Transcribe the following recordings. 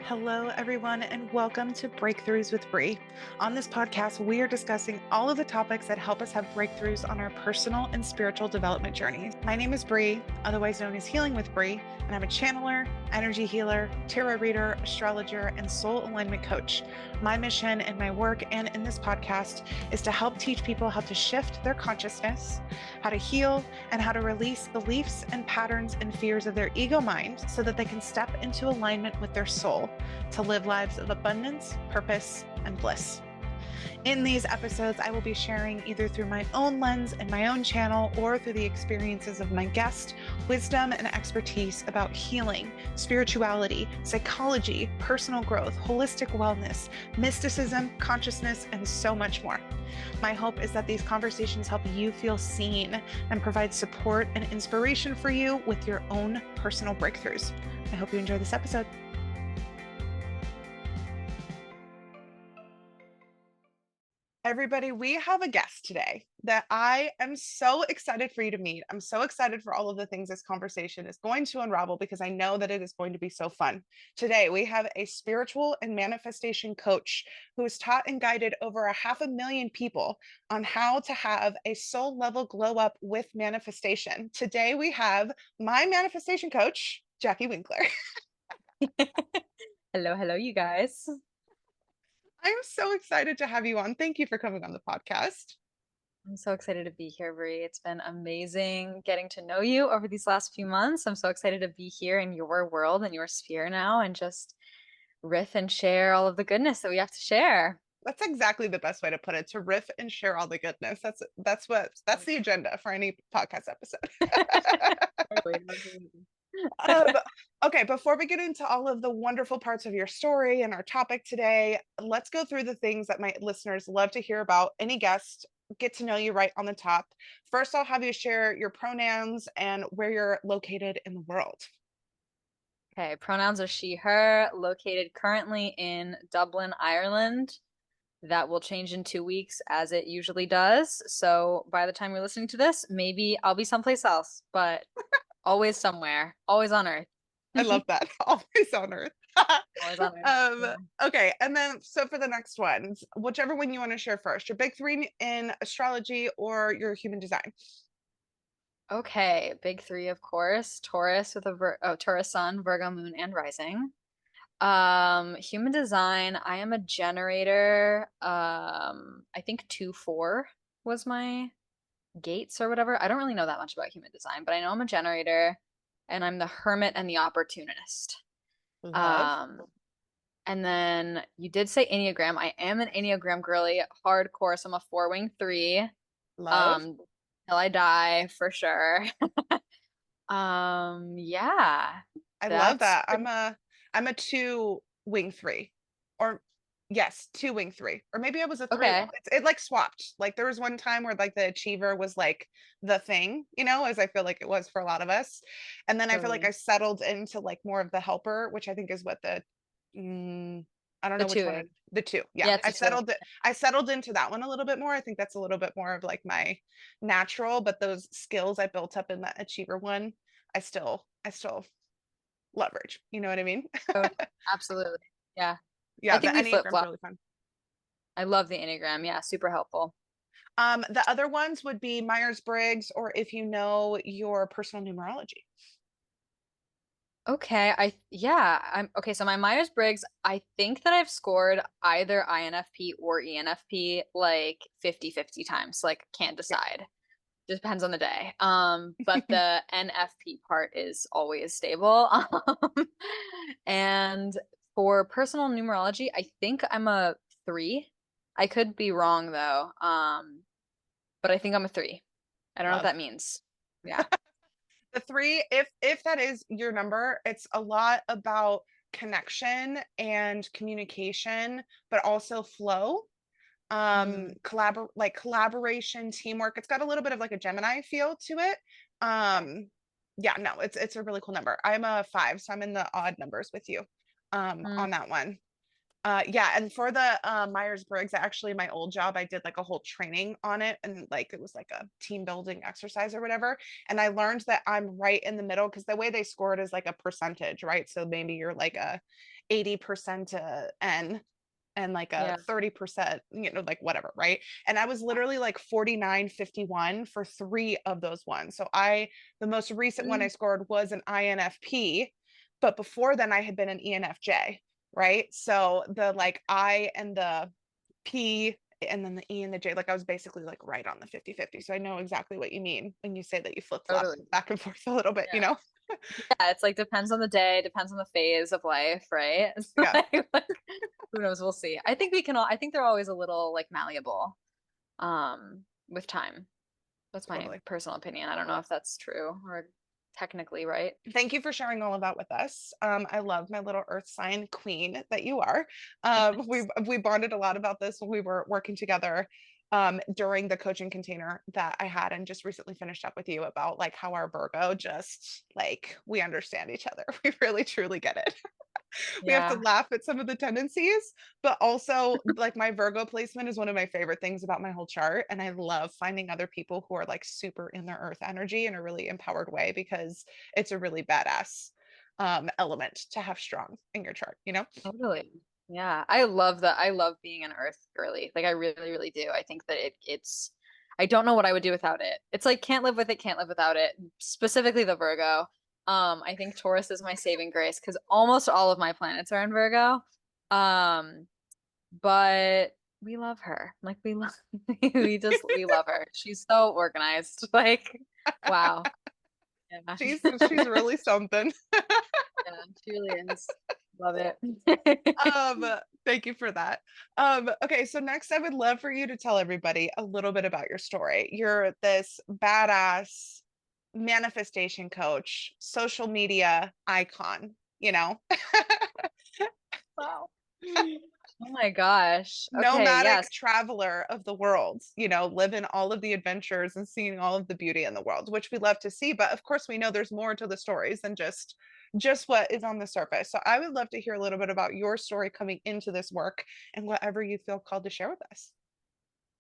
Hello, everyone, and welcome to Breakthroughs with Bree. On this podcast, we are discussing all of the topics that help us have breakthroughs on our personal and spiritual development journeys. My name is Bree, otherwise known as Healing with Bree, and I'm a channeler, energy healer, tarot reader, astrologer, and soul alignment coach. My mission in my work and in this podcast is to help teach people how to shift their consciousness, how to heal, and how to release beliefs and patterns and fears of their ego mind so that they can step into alignment with their soul to live lives of abundance, purpose, and bliss. In these episodes, I will be sharing either through my own lens and my own channel or through the experiences of my guest, wisdom and expertise about healing, spirituality, psychology, personal growth, holistic wellness, mysticism, consciousness, and so much more. My hope is that these conversations help you feel seen and provide support and inspiration for you with your own personal breakthroughs. I hope you enjoy this episode. Everybody, we have a guest today that I am so excited for you to meet. I'm so excited for all of the things this conversation is going to unravel because I know that it is going to be so fun. Today, we have a spiritual and manifestation coach who has taught and guided over 500,000 people on how to have a soul level glow up with manifestation. Today, we have my manifestation coach, Jackie Winkler. Hello, you guys. I'm so excited to have you on. Thank you for coming on the podcast. I'm so excited to be here, Brie. It's been amazing getting to know you over these last few months. I'm so excited to be here in your world and your sphere now and just riff and share all of the goodness that we have to share. That's exactly the best way to put it, to riff and share all the goodness. That's the agenda for any podcast episode. Totally. um, okay, before we get into all of the wonderful parts of your story and our topic today, let's go through the things that my listeners love to hear about any guest. Get to know you right on the top. First, I'll have you share your pronouns and where you're located in the world. Okay, pronouns are she, her, located currently in Dublin, Ireland. That will change in 2 weeks as it usually does. So by the time you're listening to this, maybe I'll be someplace else, but always somewhere, always on Earth. I love that. Always on Earth. Always on Earth. um, Yeah. okay, and then so for the next ones, whichever one you want to share first, your big three in astrology or your human design. Okay, big three, of course. Taurus with a Taurus sun, Virgo moon, and rising. Human design, I am a generator. I think 2-4 was my gates or whatever. I don't really know that much about human design, but I know I'm a generator and I'm the hermit and the opportunist. Love. Um, and then you did say Enneagram. I am an Enneagram girly, hardcore. So I'm a 4-wing 3. Love. Um, till I die for sure. Yeah, I love that's that. I'm a two wing three. Or yes, two wing three. Or maybe I was a three wing. okay. It like swapped. Like there was one time where like the achiever was like the thing, as I feel like it was for a lot of us. And then I feel like I Totally. settled into like more of the helper, which I think is what I don't The know which two one is. the two. Yeah. Yeah, it's a two. I settled into that one a little bit more. I think that's a little bit more of like my natural, but those skills I built up in that achiever one, I still leverage. You know what I mean? Oh, absolutely. Yeah. I Yeah, the think we Enneagram's flip-flop. really fun. I love the Enneagram. Yeah, super helpful. The other ones would be Myers-Briggs, or if you know your personal numerology. Okay, I'm okay, so my Myers-Briggs, I think that I've scored either INFP or ENFP like 50-50 times. Like can't Yeah. decide. Just depends on the day. But the NFP part is always stable. And for personal numerology, I think I'm a 3. I could be wrong though. But I think I'm a 3. I don't know what Love. that means. Yeah. The three, if that is your number, it's a lot about connection and communication, but also flow. Mm, Collaboration, teamwork. It's got a little bit of like a Gemini feel to it. Yeah, no, it's a really cool number. I'm a 5, so I'm in the odd numbers with you mm, on that one. Yeah, and for the Myers-Briggs, actually my old job, I did like a whole training on it, and like it was like a team building exercise or whatever. And I learned that I'm right in the middle because the way they score it is like a percentage, right? So maybe you're like a 80% N and like a Yeah. 30%, like whatever, right? And I was literally like 49-51 for three of those ones. So the most recent one I Mm. scored was an INFP, but before then I had been an ENFJ, right? So the like I and the P and then the E and the J, like I was basically like right on the 50-50. So I know exactly what you mean when you say that you flip flop Totally. back and forth a little bit, you know? Yeah, it's like depends on the day, depends on the phase of life, right? It's Yeah, like, who knows? We'll see. I think we can all, I think they're always a little like malleable with time. That's my totally. personal opinion. I don't know if that's true or technically right. Thank you for sharing all of that with us. I love my little earth sign queen that you are. We bonded a lot about this when we were working together during the coaching container that I had and just recently finished up with you about like how our Virgo just like we understand each other. We really truly get it. We have to Yeah, laugh at some of the tendencies, but also like my Virgo placement is one of my favorite things about my whole chart. And I love finding other people who are like super in their earth energy in a really empowered way because it's a really badass element to have strong in your chart, you know? totally. Yeah, I love that. I love being an earth girly. Like I really, really do. I think that it's I don't know what I would do without it. It's like can't live with it, can't live without it. Specifically the Virgo. I think Taurus is my saving grace because almost all of my planets are in Virgo. Um, but we love her. Like we love we love her. She's so organized. Like, wow. Yeah. She's really something. Yeah, she really is. Love it. Um, Thank you for that. Okay, so next I would love for you to tell everybody a little bit about your story. You're this badass manifestation coach, social media icon, you know, Wow. Oh my gosh. Okay, nomadic yes. traveler of the world, living all of the adventures and seeing all of the beauty in the world, which we love to see. But of course, we know there's more to the stories than just what is on the surface. So I would love to hear a little bit about your story coming into this work and whatever you feel called to share with us.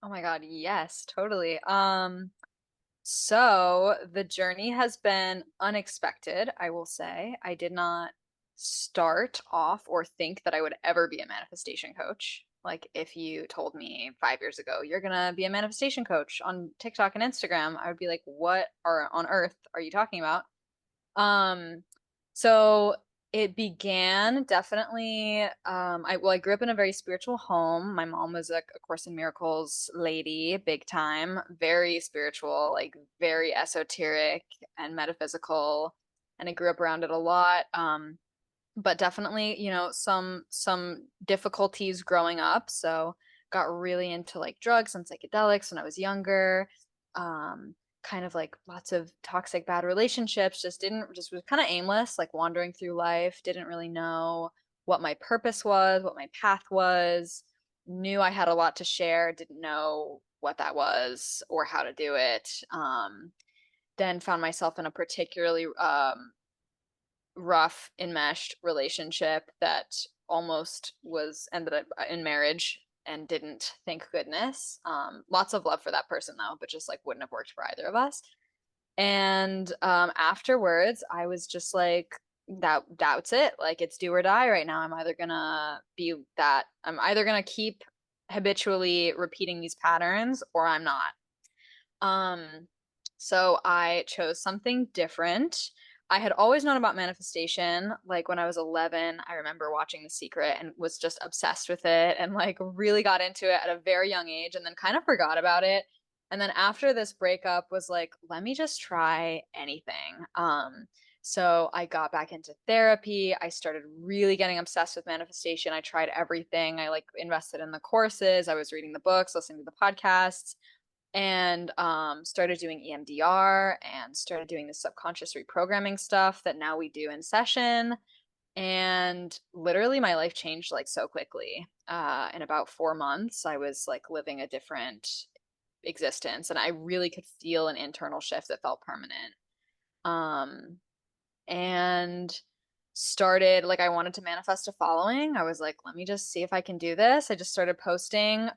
Oh my God, yes, totally. So the journey has been unexpected, I will say. I did not start off or think that I would ever be a manifestation coach. Like if you told me 5 years ago, you're gonna be a manifestation coach on TikTok and Instagram, I would be like, what are on earth are you talking about? Um, so it began definitely. I grew up in a very spiritual home. My mom was a Course in Miracles lady, big time, very spiritual, like very esoteric and metaphysical, and I grew up around it a lot. But definitely, some difficulties growing up. So got really into like drugs and psychedelics when I was younger. Um, Kind of like lots of toxic bad relationships, just was kind of aimless, like wandering through life, didn't really know what my purpose was, what my path was, knew I had a lot to share, didn't know what that was or how to do it. Then found myself in a particularly rough enmeshed relationship that almost was ended up in marriage and didn't, thank goodness. Lots of love for that person though, but just like wouldn't have worked for either of us. And afterwards, I was just like, that's it. Like it's do or die right now. I'm either gonna keep habitually repeating these patterns or I'm not. Um, so I chose something different. I had always known about manifestation. Like when I was 11, I remember watching The Secret and was just obsessed with it and like really got into it at a very young age and then kind of forgot about it. And then after this breakup was like, let me just try anything. So I got back into therapy. I started really getting obsessed with manifestation. I tried everything. I like invested in the courses. I was reading the books, listening to the podcasts and started doing EMDR and started doing the subconscious reprogramming stuff that now we do in session. And literally, my life changed like so quickly. In about 4 months, I was like living a different existence, and I really could feel an internal shift that felt permanent. Um, and started like I wanted to manifest a following. I was like, let me just see if I can do this. I just started posting.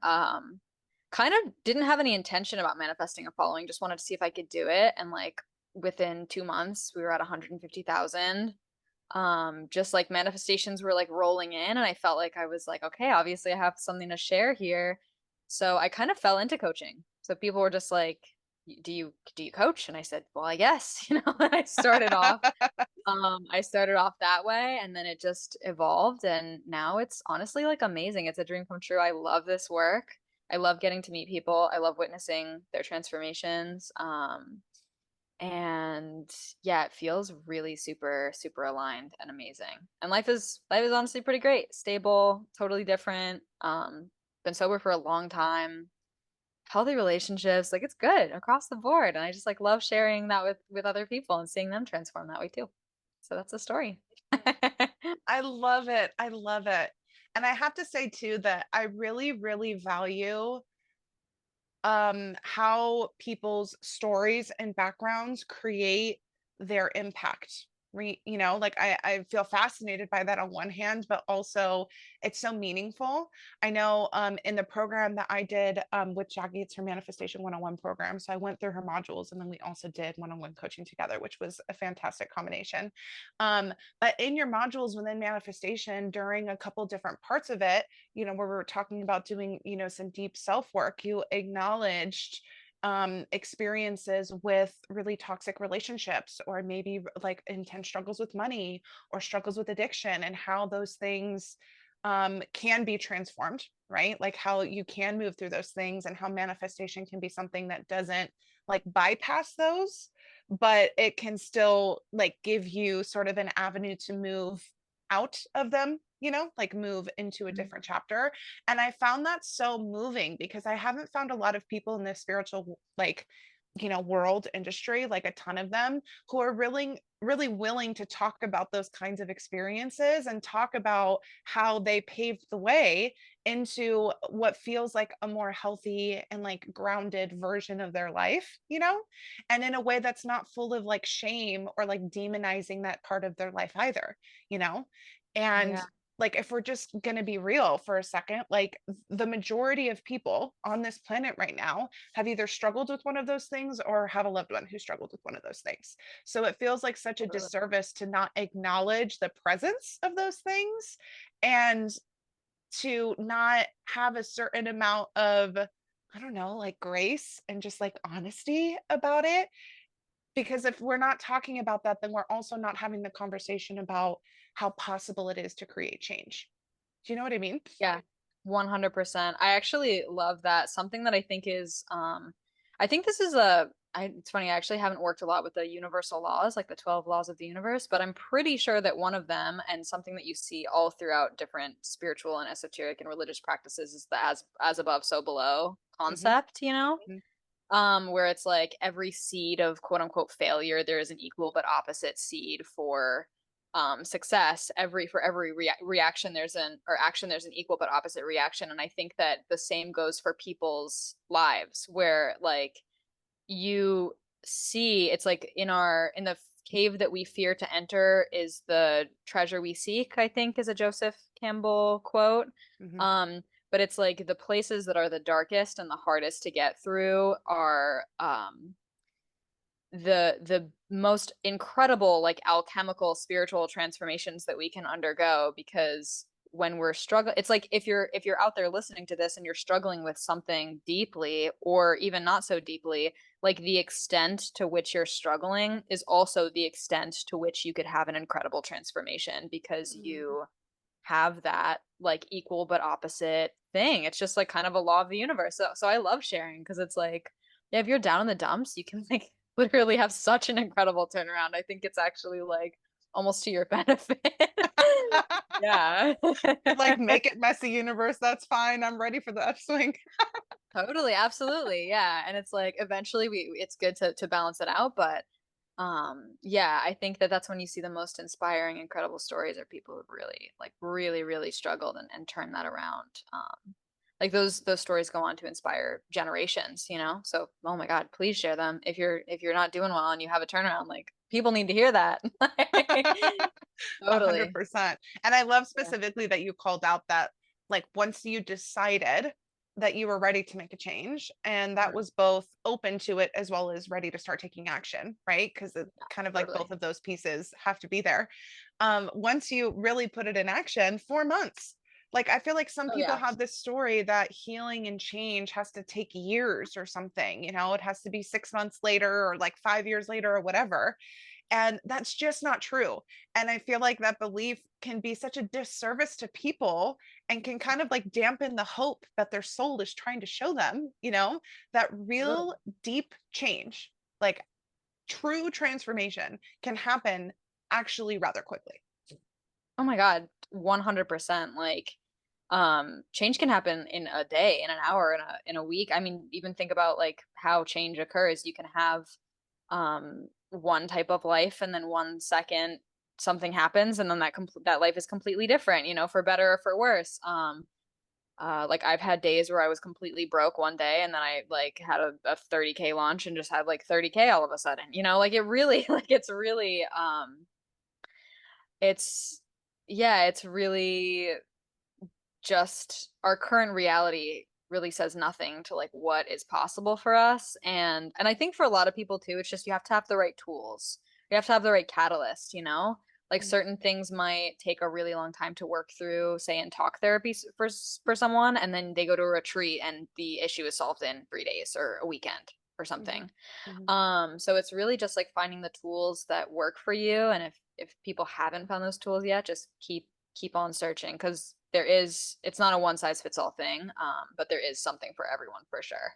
Kind of didn't have any intention about manifesting a following, just wanted to see if I could do it. And like within 2 months, we were at 150,000. Just like manifestations were like rolling in, and I felt like I was like, okay, obviously I have something to share here. So I kind of fell into coaching. So people were just like, do you coach? And I said, well, I guess, and I started off that way, and then it just evolved, and now it's honestly like amazing. It's a dream come true. I love this work. I love getting to meet people. I love witnessing their transformations. And yeah, it feels really super, super aligned and amazing. And life is honestly pretty great. Stable, totally different. Been sober for a long time. Healthy relationships, like it's good across the board. And I just like love sharing that with other people and seeing them transform that way too. So that's the story. I love it. I love it. And I have to say too that I really, really value how people's stories and backgrounds create their impact. Like I feel fascinated by that on one hand, but also it's so meaningful. I know in the program that I did with Jackie, it's her manifestation one-on-one program. So I went through her modules, and then we also did one-on-one coaching together, which was a fantastic combination. But in your modules within manifestation, during a couple different parts of it, where we were talking about doing, some deep self work, you acknowledged experiences with really toxic relationships, or maybe like intense struggles with money or struggles with addiction, and how those things can be transformed, right? Like how you can move through those things, and how manifestation can be something that doesn't like bypass those, but it can still like give you sort of an avenue to move out of them, like move into a different chapter. And I found that so moving, because I haven't found a lot of people in the spiritual, like, world industry, like a ton of them, who are really willing to talk about those kinds of experiences and talk about how they paved the way into what feels like a more healthy and like grounded version of their life, and in a way that's not full of like shame or like demonizing that part of their life either, you know? And Yeah. like, if we're just going to be real for a second, like the majority of people on this planet right now have either struggled with one of those things or have a loved one who struggled with one of those things. So it feels like such a Totally. disservice to not acknowledge the presence of those things, and to not have a certain amount of, I don't know, like grace and just like honesty about it. Because if we're not talking about that, then we're also not having the conversation about how possible it is to create change. Do you know what I mean? Yeah, 100%. I actually love that. Something that I think is, I think this is it's funny, I actually haven't worked a lot with the universal laws, like the 12 laws of the universe, but I'm pretty sure that one of them, and something that you see all throughout different spiritual and esoteric and religious practices, is the as above, so below Mm-hmm. concept, where it's like every seed of quote unquote failure, there is an equal but opposite seed for success. For every reaction there's an or action there's an equal but opposite reaction. And I think that the same goes for people's lives, where like you see it's like in the cave that we fear to enter is the treasure we seek, I think is a Joseph Campbell quote. Mm-hmm. But it's like the places that are the darkest and the hardest to get through are the most incredible like alchemical spiritual transformations that we can undergo. Because when we're struggling, it's like if you're out there listening to this and you're struggling with something deeply or even not so deeply, like the extent to which you're struggling is also the extent to which you could have an incredible transformation, because you have that like equal but opposite thing. It's just like kind of a law of the universe. So I love sharing, because it's like, yeah, if you're down in the dumps, you can like literally have such an incredible turnaround. I think it's actually like almost to your benefit. Yeah. You're like, make it messy, universe. That's fine. I'm ready for the upswing. Totally, absolutely. Yeah. And it's like eventually it's good to balance it out, but yeah, I think that that's when you see the most inspiring, incredible stories, are people who've really like really, really struggled and turned that around. Like those stories go on to inspire generations. So, oh my God, please share them. If you're not doing well and you have a turnaround, like people need to hear that. Totally. 100%. And I love Yeah. specifically that you called out that like once you decided that you were ready to make a change, and that Mhm. was both open to it as well as ready to start taking action, right? Because it Yeah, kind of like both totally. of those pieces have to be there. Once you really put it in action, 4 months. Like I feel like some Oh people yeah. have this story that healing and change has to take years or something, it has to be 6 months later or like 5 years later or whatever. And that's just not true. And I feel like that belief can be such a disservice to people and can kind of like dampen the hope that their soul is trying to show them, that Totally. real deep change, like true transformation, can happen actually rather quickly. Oh my God, 100%. Like, change can happen in a day, in an hour, in a week. I mean, even think about like how change occurs. You can have one type of life, and then 1 second something happens, and then that life is completely different, for better or for worse. Like I've had days where I was completely broke one day, and then I like had a 30K launch and just had like 30K all of a sudden. Like it really like it's really it's yeah, it's really just our current reality really says nothing to like what is possible for us. And I think for a lot of people too, it's just you have to have the right tools. You have to have the right catalyst. Like certain things might take a really long time to work through, say in talk therapy for someone, and then they go to a retreat and the issue is solved in 3 days or a weekend or Mhm, something. mhm. So it's really just like finding the tools that work for you. And if people haven't found those tools yet, just keep on searching because it's not a one size fits all thing. But there is something for everyone for sure.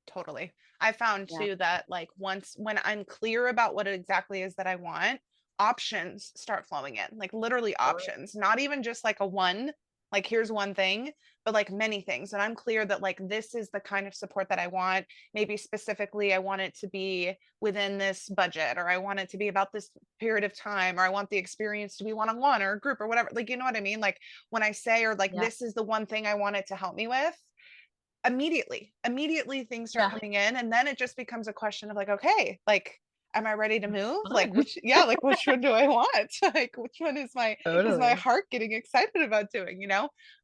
Totally. I found Yeah. too that like once when I'm clear about what it exactly is that I want, options start flowing in, like literally Totally. options, not even just like a one, like here's one thing, but like many things. And I'm clear that like this is the kind of support that I want. Maybe specifically, I want it to be within this budget, or I want it to be about this period of time, or I want the experience to be one on one or a group or whatever. Like, you know what I mean? Like when I say, or like, Yeah. this is the one thing I want it to help me with, immediately things start Yeah. coming in, and then it just becomes a question of like, okay, like am I ready to move, like Fun. which, yeah, like which one do I want, like which one is my Totally. heart getting excited about doing,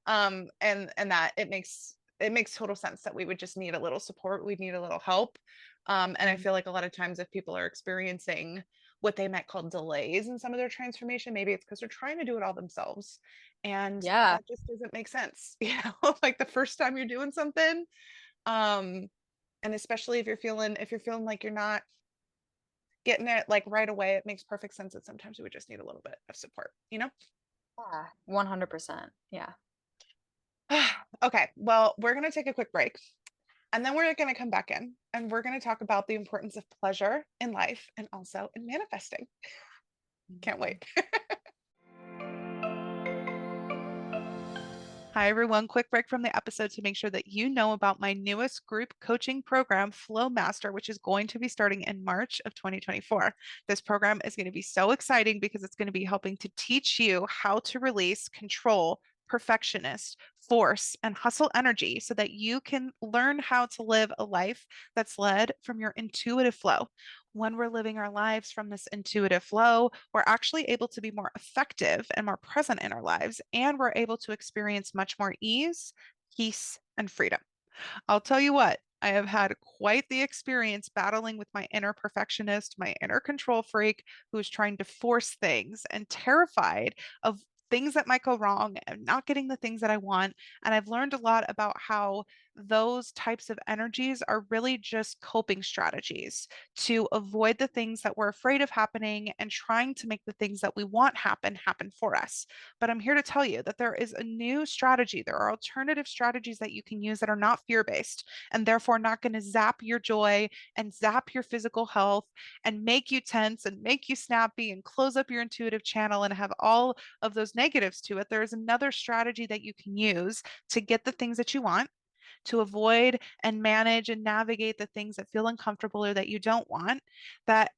and that it makes total sense that we would just need a little support, we need a little help. And I Mhm. feel like a lot of times if people are experiencing what they might call delays in some of their transformation, maybe it's because they're trying to do it all themselves, and Yeah. that just doesn't make sense. Like the first time you're doing something, um and especially if you're feeling like you're not getting it like right away, it makes perfect sense that sometimes we would just need a little bit of support. Yeah. 100%. Yeah. Okay, well, we're going to take a quick break, and then we're going to come back in and we're going to talk about the importance of pleasure in life and also in manifesting. Can't Mhm. wait. Hi, everyone. Quick break from the episode to make sure that you know about my newest group coaching program, Flow Master, which is going to be starting in March of 2024. This program is going to be so exciting because it's going to be helping to teach you how to release control, perfectionist, force, and hustle energy so that you can learn how to live a life that's led from your intuitive flow. When we're living our lives from this intuitive flow, we're actually able to be more effective and more present in our lives, and we're able to experience much more ease, peace, and freedom. I'll tell you what, I have had quite the experience battling with my inner perfectionist, my inner control freak, who is trying to force things and terrified of things that might go wrong and not getting the things that I want. And I've learned a lot about how those types of energies are really just coping strategies to avoid the things that we're afraid of happening and trying to make the things that we want happen for us. But I'm here to tell you that there is a new strategy. There are alternative strategies that you can use that are not fear based and therefore not going to zap your joy and zap your physical health and make you tense and make you snappy and close up your intuitive channel and have all of those negatives to it. There is another strategy that you can use to get the things that you want, to avoid and manage and navigate the things that feel uncomfortable or that you don't want, that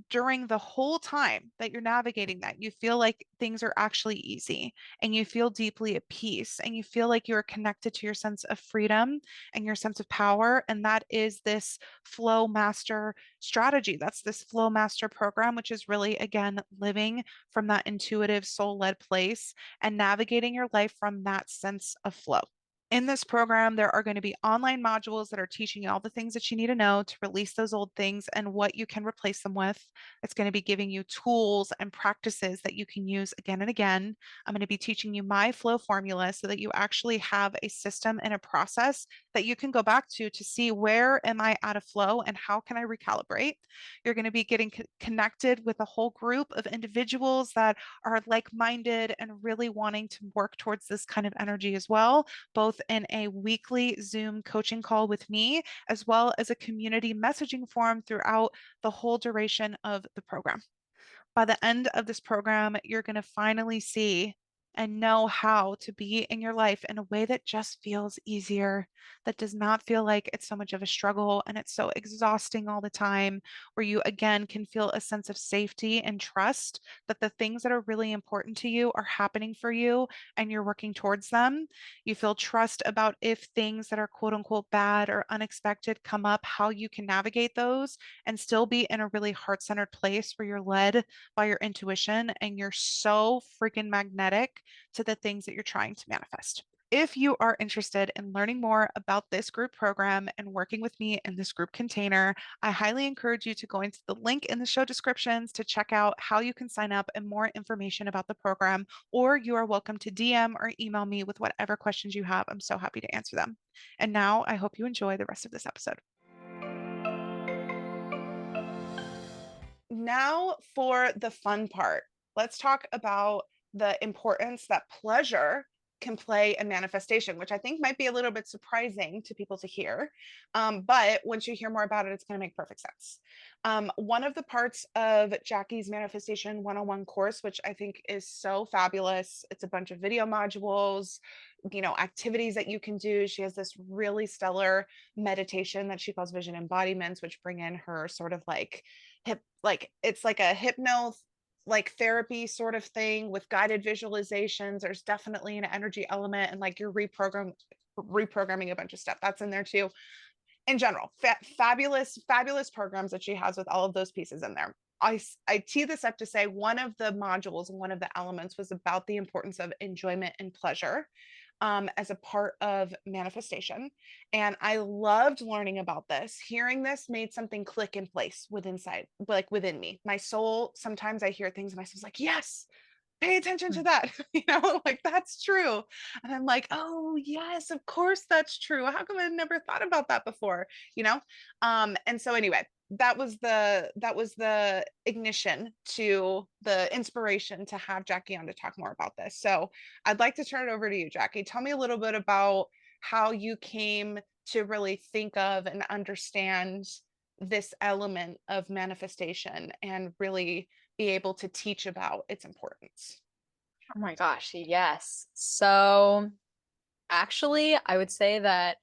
during the whole time that you're navigating that, you feel like things are actually easy and you feel deeply at peace and you feel like you're connected to your sense of freedom and your sense of power. And that is this flow master strategy. That's this flow master program, which is really, again, living from that intuitive soul led place and navigating your life from that sense of flow. In this program, there are going to be online modules that are teaching you all the things that you need to know to release those old things and what you can replace them with. It's going to be giving you tools and practices that you can use again and again. I'm going to be teaching you my flow formula so that you actually have a system and a process that you can go back to see where am I out of flow and how can I recalibrate. You're going to be getting connected with a whole group of individuals that are like-minded and really wanting to work towards this kind of energy as well, both in a weekly Zoom coaching call with me, as well as a community messaging forum throughout the whole duration of the program. By the end of this program, you're going to finally see and know how to be in your life in a way that just feels easier, that does not feel like it's so much of a struggle and it's so exhausting all the time, where you again can feel a sense of safety and trust that the things that are really important to you are happening for you and you're working towards them. You feel trust about if things that are quote unquote bad or unexpected come up, how you can navigate those and still be in a really heart centered place where you're led by your intuition and you're so freaking magnetic to the things that you're trying to manifest. If you are interested in learning more about this group program and working with me in this group container, I highly encourage you to go into the link in the show descriptions to check out how you can sign up and more information about the program, or you are welcome to DM or email me with whatever questions you have. I'm so happy to answer them. And now I hope you enjoy the rest of this episode. Now for the fun part. Let's talk about the importance that pleasure can play in manifestation, which I think might be a little bit surprising to people to hear. But once you hear more about it, it's going to make perfect sense. One of the parts of Jackie's Manifestation 101 course, which I think is so fabulous, it's a bunch of video modules, activities that you can do. She has this really stellar meditation that she calls vision embodiments, which bring in her sort of like it's like a hypno like therapy sort of thing with guided visualizations. There's definitely an energy element and like you're reprogramming a bunch of stuff that's in there too. In general, fabulous programs that she has with all of those pieces in there. I tee this up to say one of the modules, one of the elements was about the importance of enjoyment and pleasure as a part of manifestation. And I loved learning about this. Hearing this made something click in place within me. My soul, sometimes I hear things and my soul's like, yes, pay attention to that. Like that's true. And I'm like, oh yes, of course that's true. How come I never thought about that before? And so anyway, that was the ignition to the inspiration to have Jackie on to talk more about this. So I'd like to turn it over to you, Jackie. Tell me a little bit about how you came to really think of and understand this element of manifestation and really be able to teach about its importance. Oh my gosh, yes. So actually, I would say that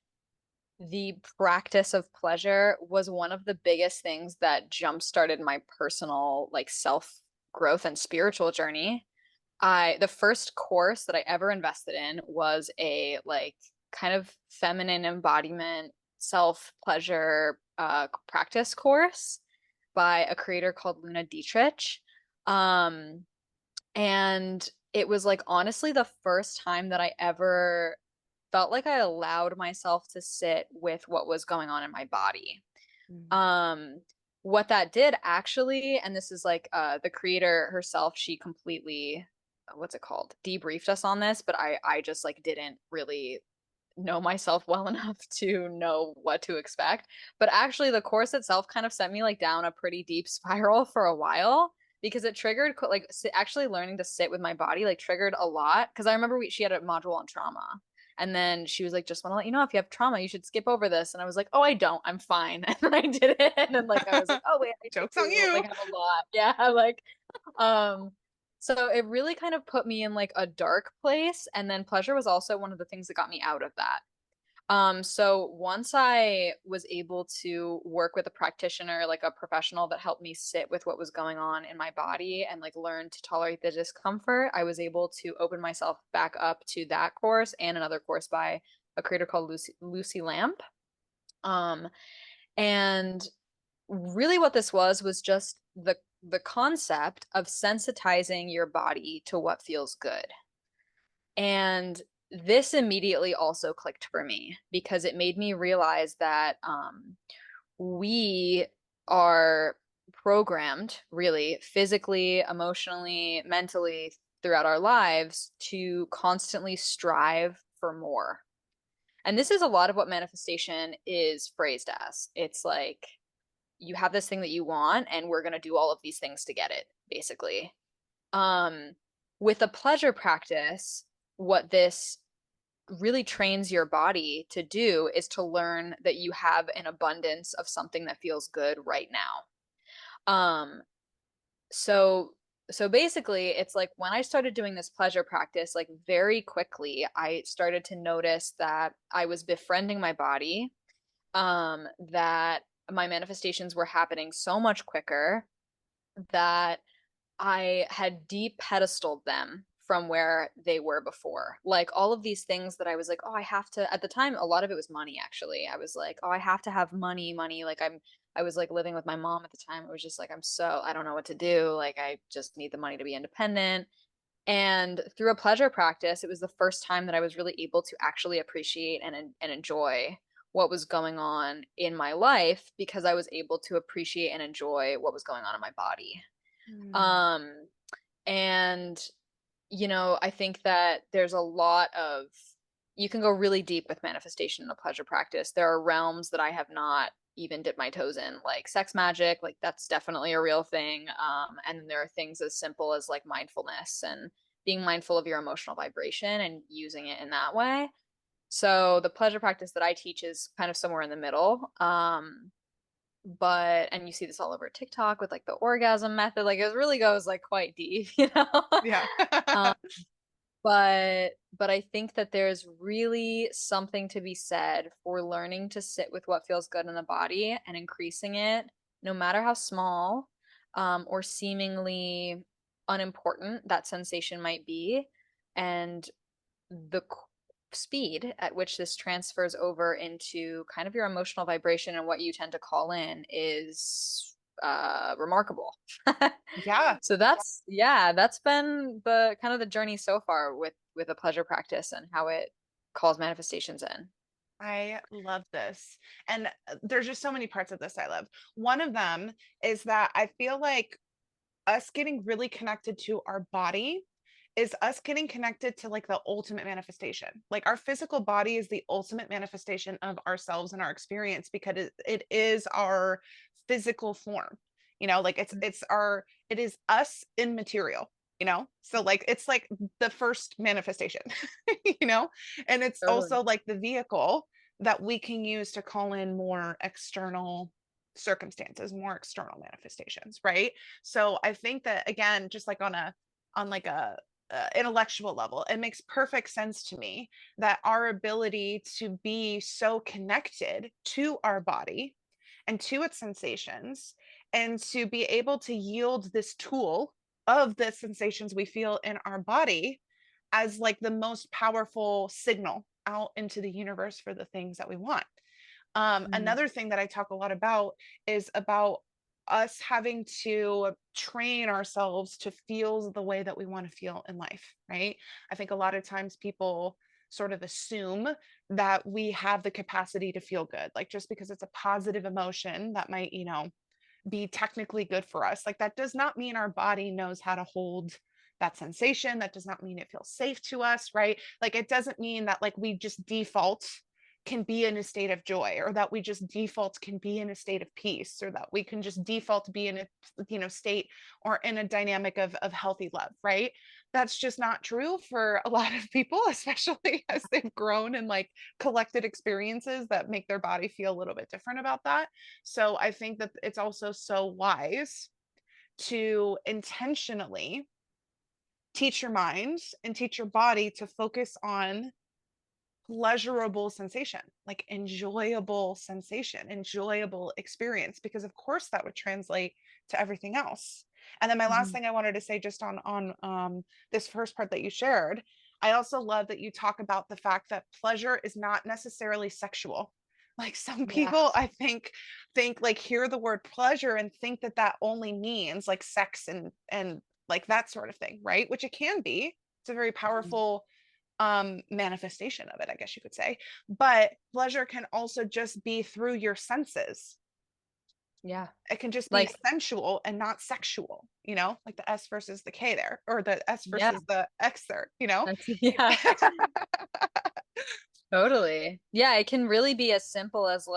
the practice of pleasure was one of the biggest things that jump-started my personal like self growth and spiritual journey. The first course that I ever invested in was a like kind of feminine embodiment self pleasure practice course by a creator called Luna Dietrich. Um, and it was like honestly the first time that I ever felt like I allowed myself to sit with what was going on in my body. Mm. Um, what that did actually, and this is like the creator herself, she completely, what's it called? Debriefed us on this, but I just like didn't really know myself well enough to know what to expect. But actually the course itself kind of sent me like down a pretty deep spiral for a while because it triggered like actually learning to sit with my body like triggered a lot because I remember she had a module on trauma. And then she was like, just want to let you know if you have trauma, you should skip over this. And I was like, oh, I don't. I'm fine. And then I did it. And then like I was like, oh wait, I Joke's on do you. like have a lot. Yeah, like um so it really kind of put me in like a dark place. And then pleasure was also one of the things that got me out of that. So once I was able to work with a practitioner, like a professional that helped me sit with what was going on in my body and like learn to tolerate the discomfort, I was able to open myself back up to that course and another course by a creator called Lucy Lamp. Um, and really what this was just the concept of sensitizing your body to what feels good. And this immediately also clicked for me because it made me realize that we are programmed, really, physically, emotionally, mentally, throughout our lives to constantly strive for more. And this is a lot of what manifestation is phrased as. It's like you have this thing that you want, and we're going to do all of these things to get it, basically. Um, with a pleasure practice, what this really trains your body to do is to learn that you have an abundance of something that feels good right now. So so basically it's like when I started doing this pleasure practice, like very quickly I started to notice that I was befriending my body, that my manifestations were happening so much quicker, that I had de-pedestaled them from where they were before. Like all of these things that I was like, oh, I have to, at the time, a lot of it was money actually. I was like, oh, I have to have money, money. I was like living with my mom at the time. It was just like, I don't know what to do. Like, I just need the money to be independent. And through a pleasure practice, it was the first time that I was really able to actually appreciate and enjoy what was going on in my life because I was able to appreciate and enjoy what was going on in my body. Mm. Um, and, I think that there's a lot of, you can go really deep with manifestation in a pleasure practice. There are realms that I have not even dipped my toes in, like sex magic, like that's definitely a real thing. And then there are things as simple as like mindfulness and being mindful of your emotional vibration and using it in that way. So the pleasure practice that I teach is kind of somewhere in the middle. But and you see this all over TikTok with like the orgasm method, like it really goes like quite deep, Yeah. um, but I think that there's really something to be said for learning to sit with what feels good in the body and increasing it, no matter how small, or seemingly unimportant that sensation might be, and the speed at which this transfers over into kind of your emotional vibration and what you tend to call in is remarkable. Yeah. So that's been the kind of the journey so far with a pleasure practice and how it calls manifestations in. I love this. And there's just so many parts of this I love. One of them is that I feel like us getting really connected to our body is us getting connected to like the ultimate manifestation. Like our physical body is the ultimate manifestation of ourselves and our experience because it is our physical form. Like it is us in material, So like it's like the first manifestation, you know? And it's Totally. also like the vehicle that we can use to call in more external circumstances, more external manifestations, right? So I think that again, just like on like a intellectual level, it makes perfect sense to me that our ability to be so connected to our body and to its sensations and to be able to yield this tool of the sensations we feel in our body as like the most powerful signal out into the universe for the things that we want. Mhm. Another thing that I talk a lot about is about us having to train ourselves to feel the way that we want to feel in life, right? I think a lot of times people sort of assume that we have the capacity to feel good, like just because it's a positive emotion that might, be technically good for us. Like that does not mean our body knows how to hold that sensation. That does not mean it feels safe to us, right? Like it doesn't mean that like we just default can be in a state of joy or that we just default can be in a state of peace or that we can just default be in a state or in a dynamic of healthy love, right? That's just not true for a lot of people, especially as they've grown and like collected experiences that make their body feel a little bit different about that. So I think that it's also so wise to intentionally teach your mind and teach your body to focus on pleasurable sensation, like enjoyable sensation, enjoyable experience, because of course that would translate to everything else. And then my last Mhm. thing I wanted to say just on this first part that you shared, I also love that you talk about the fact that pleasure is not necessarily sexual. Like some Yeah. people I think like hear the word pleasure and think that that only means like sex and like that sort of thing, right? Which it can be. It's a very Mhm. powerful manifestation of it, I guess you could say. But pleasure can also just be through your senses. Yeah. It can just be Like, sensual and not sexual, like the S versus the K there, or the S yeah, versus the X there. that's yeah. Totally. Yeah, it can really be as simple as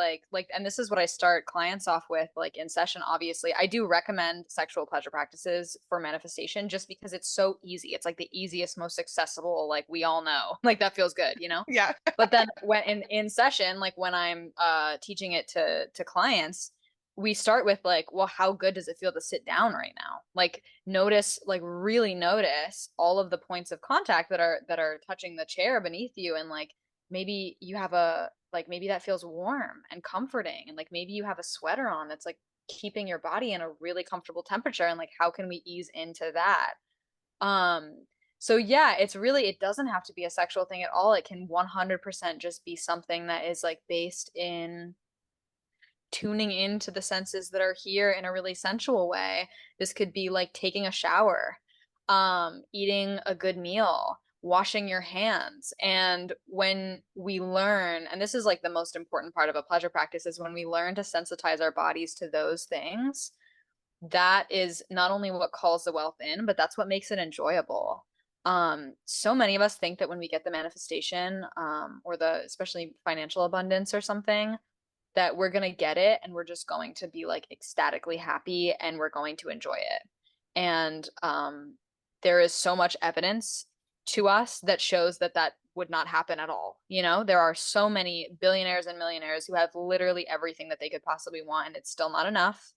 and this is what I start clients off with like in session obviously. I do recommend sexual pleasure practices for manifestation just because it's so easy. It's like the easiest, most accessible, like we all know. Like that feels good, you know? Yeah. But then when in session, like when I'm teaching it to clients, we start with like, well, how good does it feel to sit down right now? Like notice, like really notice all of the points of contact that are touching the chair beneath you and like maybe you have a like maybe that feels warm and comforting and like maybe you have a sweater on that's like keeping your body in a really comfortable temperature and like how can we ease into that um so yeah it's really it doesn't have to be a sexual thing at all. It can 100% just be something that is like based in tuning into the senses that are here in a really sensual way. This could be like taking a shower, eating a good meal, washing your hands. And when we learn, and this is like the most important part of a pleasure practice, is when we learn to sensitize our bodies to those things, that is not only what calls the wealth in, but that's what makes it enjoyable. So many of us think that when we get the manifestation, or the especially financial abundance or something, that we're going to get it and we're just going to be like ecstatically happy and we're going to enjoy it. And there is so much evidence to us that shows that that would not happen at all. You know, there are so many billionaires and millionaires who have literally everything that they could possibly want and it's still not enough.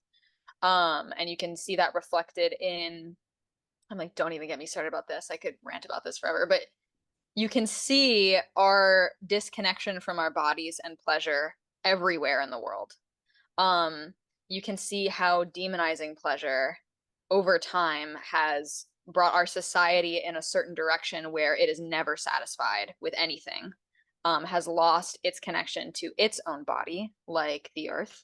And you can see that reflected in, I'm like, don't even get me started about this. I could rant about this forever, but you can see our disconnection from our bodies and pleasure everywhere in the world. Um, you can see how demonizing pleasure over time has brought our society in a certain direction where it is never satisfied with anything, has lost its connection to its own body, like the earth.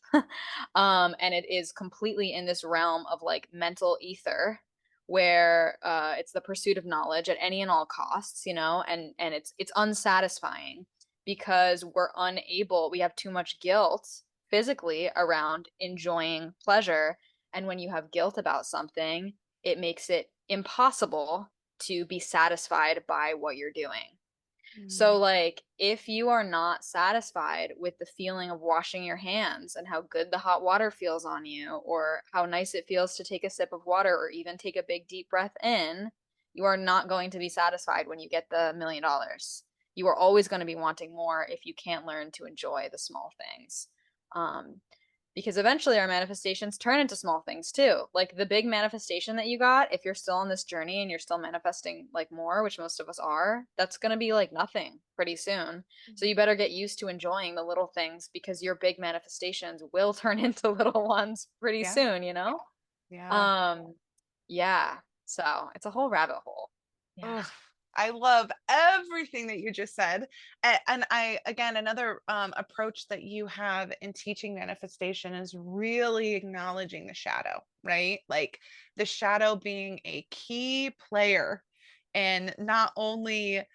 And it is completely in this realm of like mental ether where it's the pursuit of knowledge at any and all costs, and it's unsatisfying because we're unable, we have too much guilt physically around enjoying pleasure. And when you have guilt about something, it makes it impossible to be satisfied by what you're doing. So, Mm. like, if you are not satisfied with the feeling of washing your hands and how good the hot water feels on you, or how nice it feels to take a sip of water, or even take a big deep breath in, you are not going to be satisfied when you get the $1 million. You are always going to be wanting more if you can't learn to enjoy the small things. Um, because eventually our manifestations turn into small things too. Like the big manifestation that you got, if you're still on this journey and you're still manifesting like more, which most of us are, that's going to be like nothing pretty soon. So you better get used to enjoying the little things because your big manifestations will turn into little ones pretty Yeah. soon, you know? Yeah. Um, yeah. So it's a whole rabbit hole. Yeah. Ugh, I love everything that you just said. And I, again, another approach that you have in teaching manifestation is really acknowledging the shadow, right? Like the shadow being a key player and not only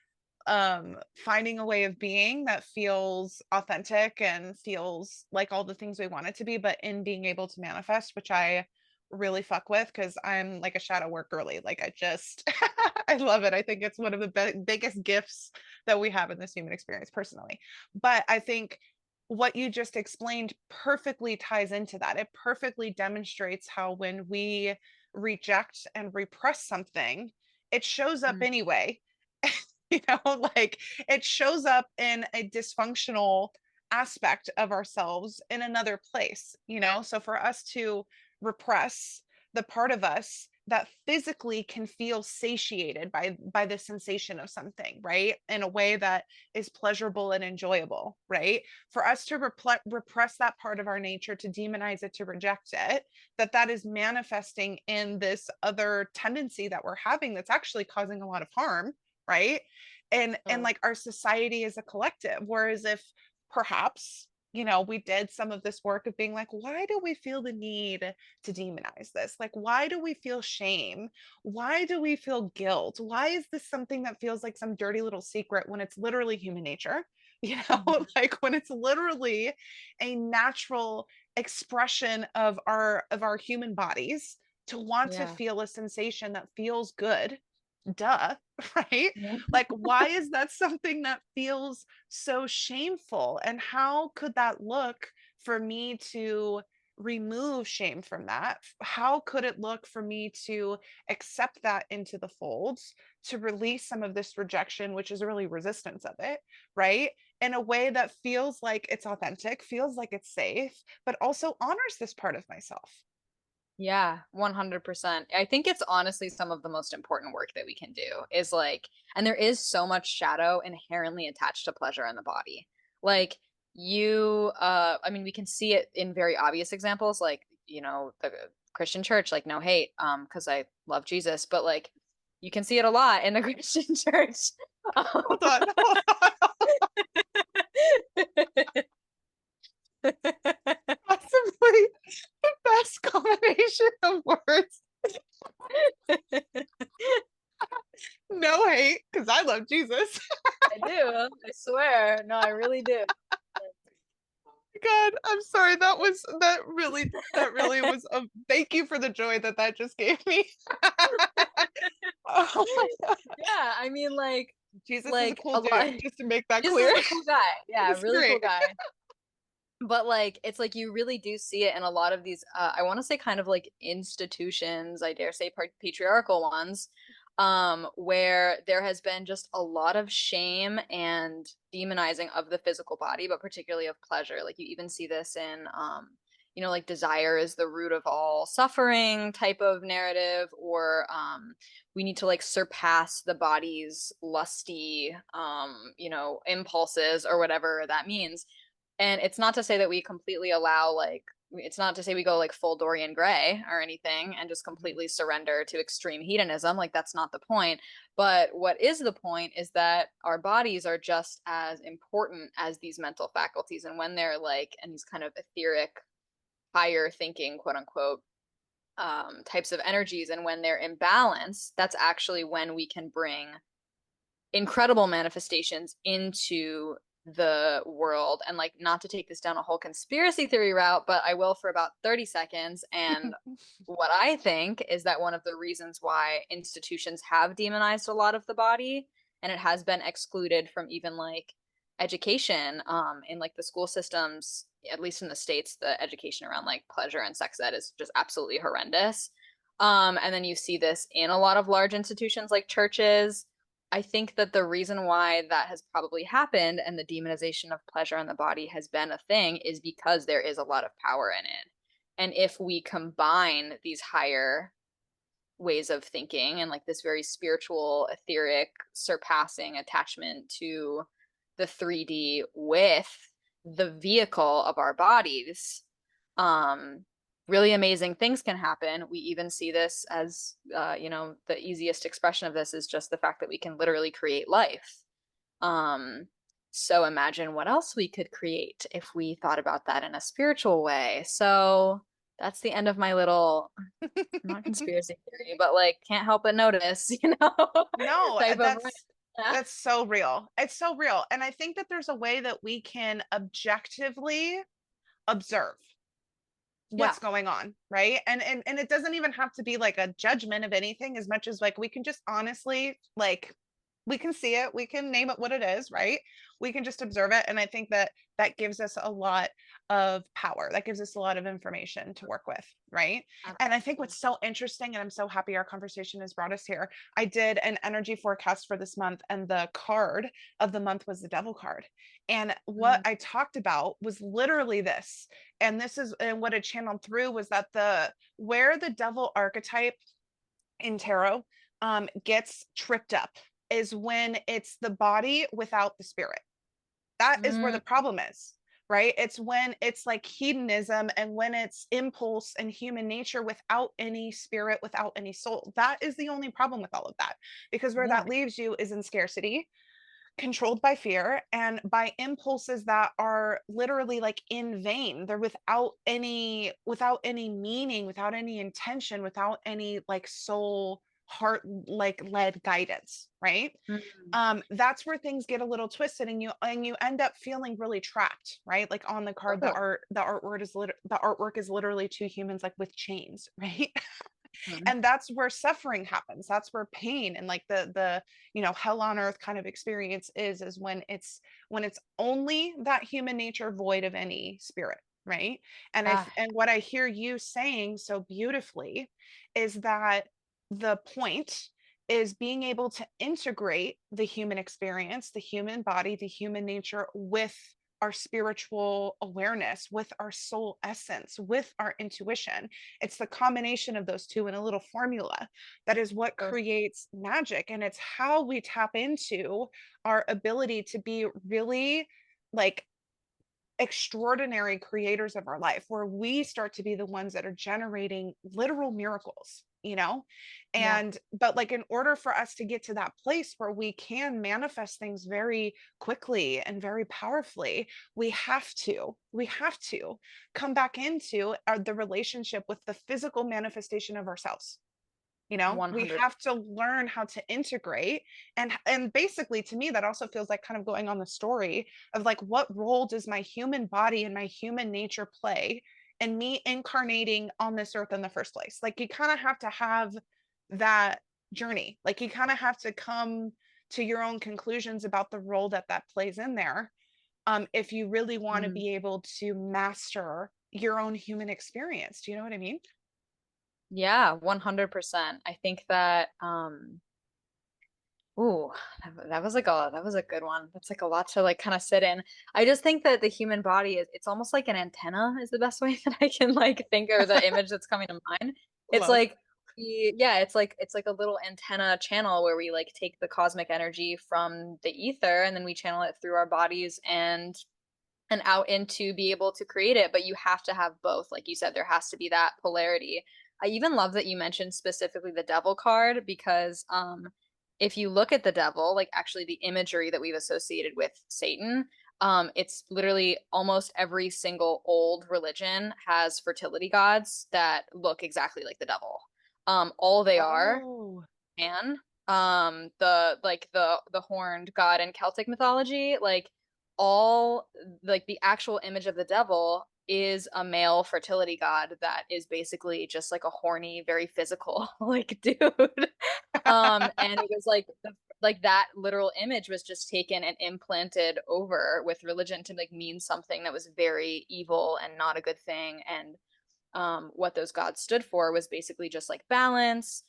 finding a way of being that feels authentic and feels like all the things we want it to be, but in being able to manifest, which I really fuck with because I'm like a shadow work girly. Like I just I love it. I think it's one of the biggest gifts that we have in this human experience personally. But I think what you just explained perfectly ties into that. It perfectly demonstrates how when we reject and repress something, it shows up Mm. anyway. Like it shows up in a dysfunctional aspect of ourselves in another place. So for us to repress the part of us that physically can feel satiated by the sensation of something, right? In a way that is pleasurable and enjoyable, right? For us to repress that part of our nature, to demonize it, to reject it, that is manifesting in this other tendency that we're having that's actually causing a lot of harm, right? And Mm. like our society is a collective. Whereas if perhaps, we did some of this work of being like, why do we feel the need to demonize this? Like, why do we feel shame? Why do we feel guilt? Why is this something that feels like some dirty little secret when it's literally human nature? Mhm. Like when it's literally a natural expression of our human bodies to want to Yeah. feel a sensation that feels good. Duh, right? Yeah. Like, why is that something that feels so shameful? And how could that look for me to remove shame from that? How could it look for me to accept that into the folds, to release some of this rejection, which is really resistance of it, right? In a way that feels like it's authentic, feels like it's safe, but also honors this part of myself. Yeah, 100%. I think it's honestly some of the most important work that we can do is like, and there is so much shadow inherently attached to pleasure in the body. Like I mean, we can see it in very obvious examples, like, the Christian church, like no hate, because I love Jesus, but like you can see it a lot in the Christian church. Hold on, hold on. Possibly the best combination of words. No hate, because I love Jesus. I do. I swear. No, I really do. God, I'm sorry. That really was a thank you for the joy that just gave me. Oh my God. Yeah, I mean, Jesus is a like cool a lot. dude, just to make that This clear. is a cool guy. Yeah, He's really cool great. guy. But like, it's like you really do see it in a lot of these. I want to say kind of like institutions. I dare say patriarchal ones, where there has been just a lot of shame and demonizing of the physical body, but particularly of pleasure. Like you even see this in, like desire is the root of all suffering type of narrative, or we need to like surpass the body's lusty, impulses or whatever that means. And it's not to say that we completely allow like it's not to say we go like full Dorian Gray or anything and just completely surrender to extreme hedonism. Like that's not the point. But what is the point is that our bodies are just as important as these mental faculties. And when they're like, and these kind of etheric, higher thinking, quote unquote, types of energies, and when they're in balance, that's actually when we can bring incredible manifestations into the world. And like, not to take this down a whole conspiracy theory route, but I will for about 30 seconds. And what I think is that one of the reasons why institutions have demonized a lot of the body and it has been excluded from even like education, in like the school systems, at least in the States, the education around like pleasure and sex ed is just absolutely horrendous. And then you see this in a lot of large institutions like churches. I think that the reason why that has probably happened and the demonization of pleasure in the body has been a thing is because there is a lot of power in it. And if we combine these higher ways of thinking and like this very spiritual, etheric, surpassing attachment to the 3D with the vehicle of our bodies, um, really amazing things can happen. We even see this as, the easiest expression of this is just the fact that we can literally create life. Um, so imagine what else we could create if we thought about that in a spiritual way. So that's the end of my little, not conspiracy theory, but like can't help but notice, No, type of. Yeah. that's so real. It's so real. And I think that there's a way that we can objectively observe Yeah. what's going on, right? And it doesn't even have to be like a judgment of anything, as much as like we can just honestly, like, we can see it, we can name it what it is, right? We can just observe it. And I think that gives us a lot of power, that gives us a lot of information to work with, right? And I think Absolutely. what's so interesting, and I'm so happy our conversation has brought us here, I did an energy forecast for this month, and the card of the month was the devil card. And what Mm. I talked about was literally this, and this is, and what it channeled through was that the where the devil archetype in tarot gets tripped up is when it's the body without the spirit. That is where Mm, the problem is, right? It's when it's like hedonism and when it's impulse and human nature without any spirit, without any soul. That is the only problem with all of that, because where yeah. that leaves you is in scarcity, controlled by fear, and by impulses that are literally like in vain. They're without any meaning, without any intention, without any like soul heart like led guidance, right? Mm, That's where things get a little twisted, and you end up feeling really trapped, right? Like on the card, totally. the artwork is literally two humans like with chains, right? Mhm. And that's where suffering happens. That's where pain and like the hell on earth kind of experience is when it's only that human nature void of any spirit, right? and if Ah, and what I hear you saying so beautifully is that the point is being able to integrate the human experience, the human body, the human nature with our spiritual awareness, with our soul essence, with our intuition. It's the combination of those two in a little formula that is what so creates magic. And it's how we tap into our ability to be really like extraordinary creators of our life, where we start to be the ones that are generating literal miracles. yeah, And but like in order for us to get to that place where we can manifest things very quickly and very powerfully, we have to come back into the relationship with the physical manifestation of ourselves. We 100. have to learn how to integrate. And basically, to me, that also feels like kind of going on the story of like, what role does my human body and my human nature play in me incarnating on this earth in the first place? Like, you kind of have to have that journey. Like, you kind of have to come to your own conclusions about the role that that plays in there, if you really want to Mm. be able to master your own human experience. Do you know what I mean? Yeah, 100%. I think that ooh, that was a good one. That's like a lot to like kind of sit in. I just think that the human body is it's almost like an antenna is the best way that I can like think or the image that's coming to mind. It's Love. like yeah, it's like a little antenna channel where we like take the cosmic energy from the ether and then we channel it through our bodies and out into be able to create it. But you have to have both. Like you said, there has to be that polarity. I even love that you mentioned specifically the devil card because if you look at the devil, like actually the imagery that we've associated with Satan, it's literally almost every single old religion has fertility gods that look exactly like the devil. All they are, Oh. man, the horned god in Celtic mythology, like all like the actual image of the devil is a male fertility god that is basically just like a horny, very physical like dude. And it was like like that literal image was just taken and implanted over with religion to like mean something that was very evil and not a good thing. And what those gods stood for was basically just like balance,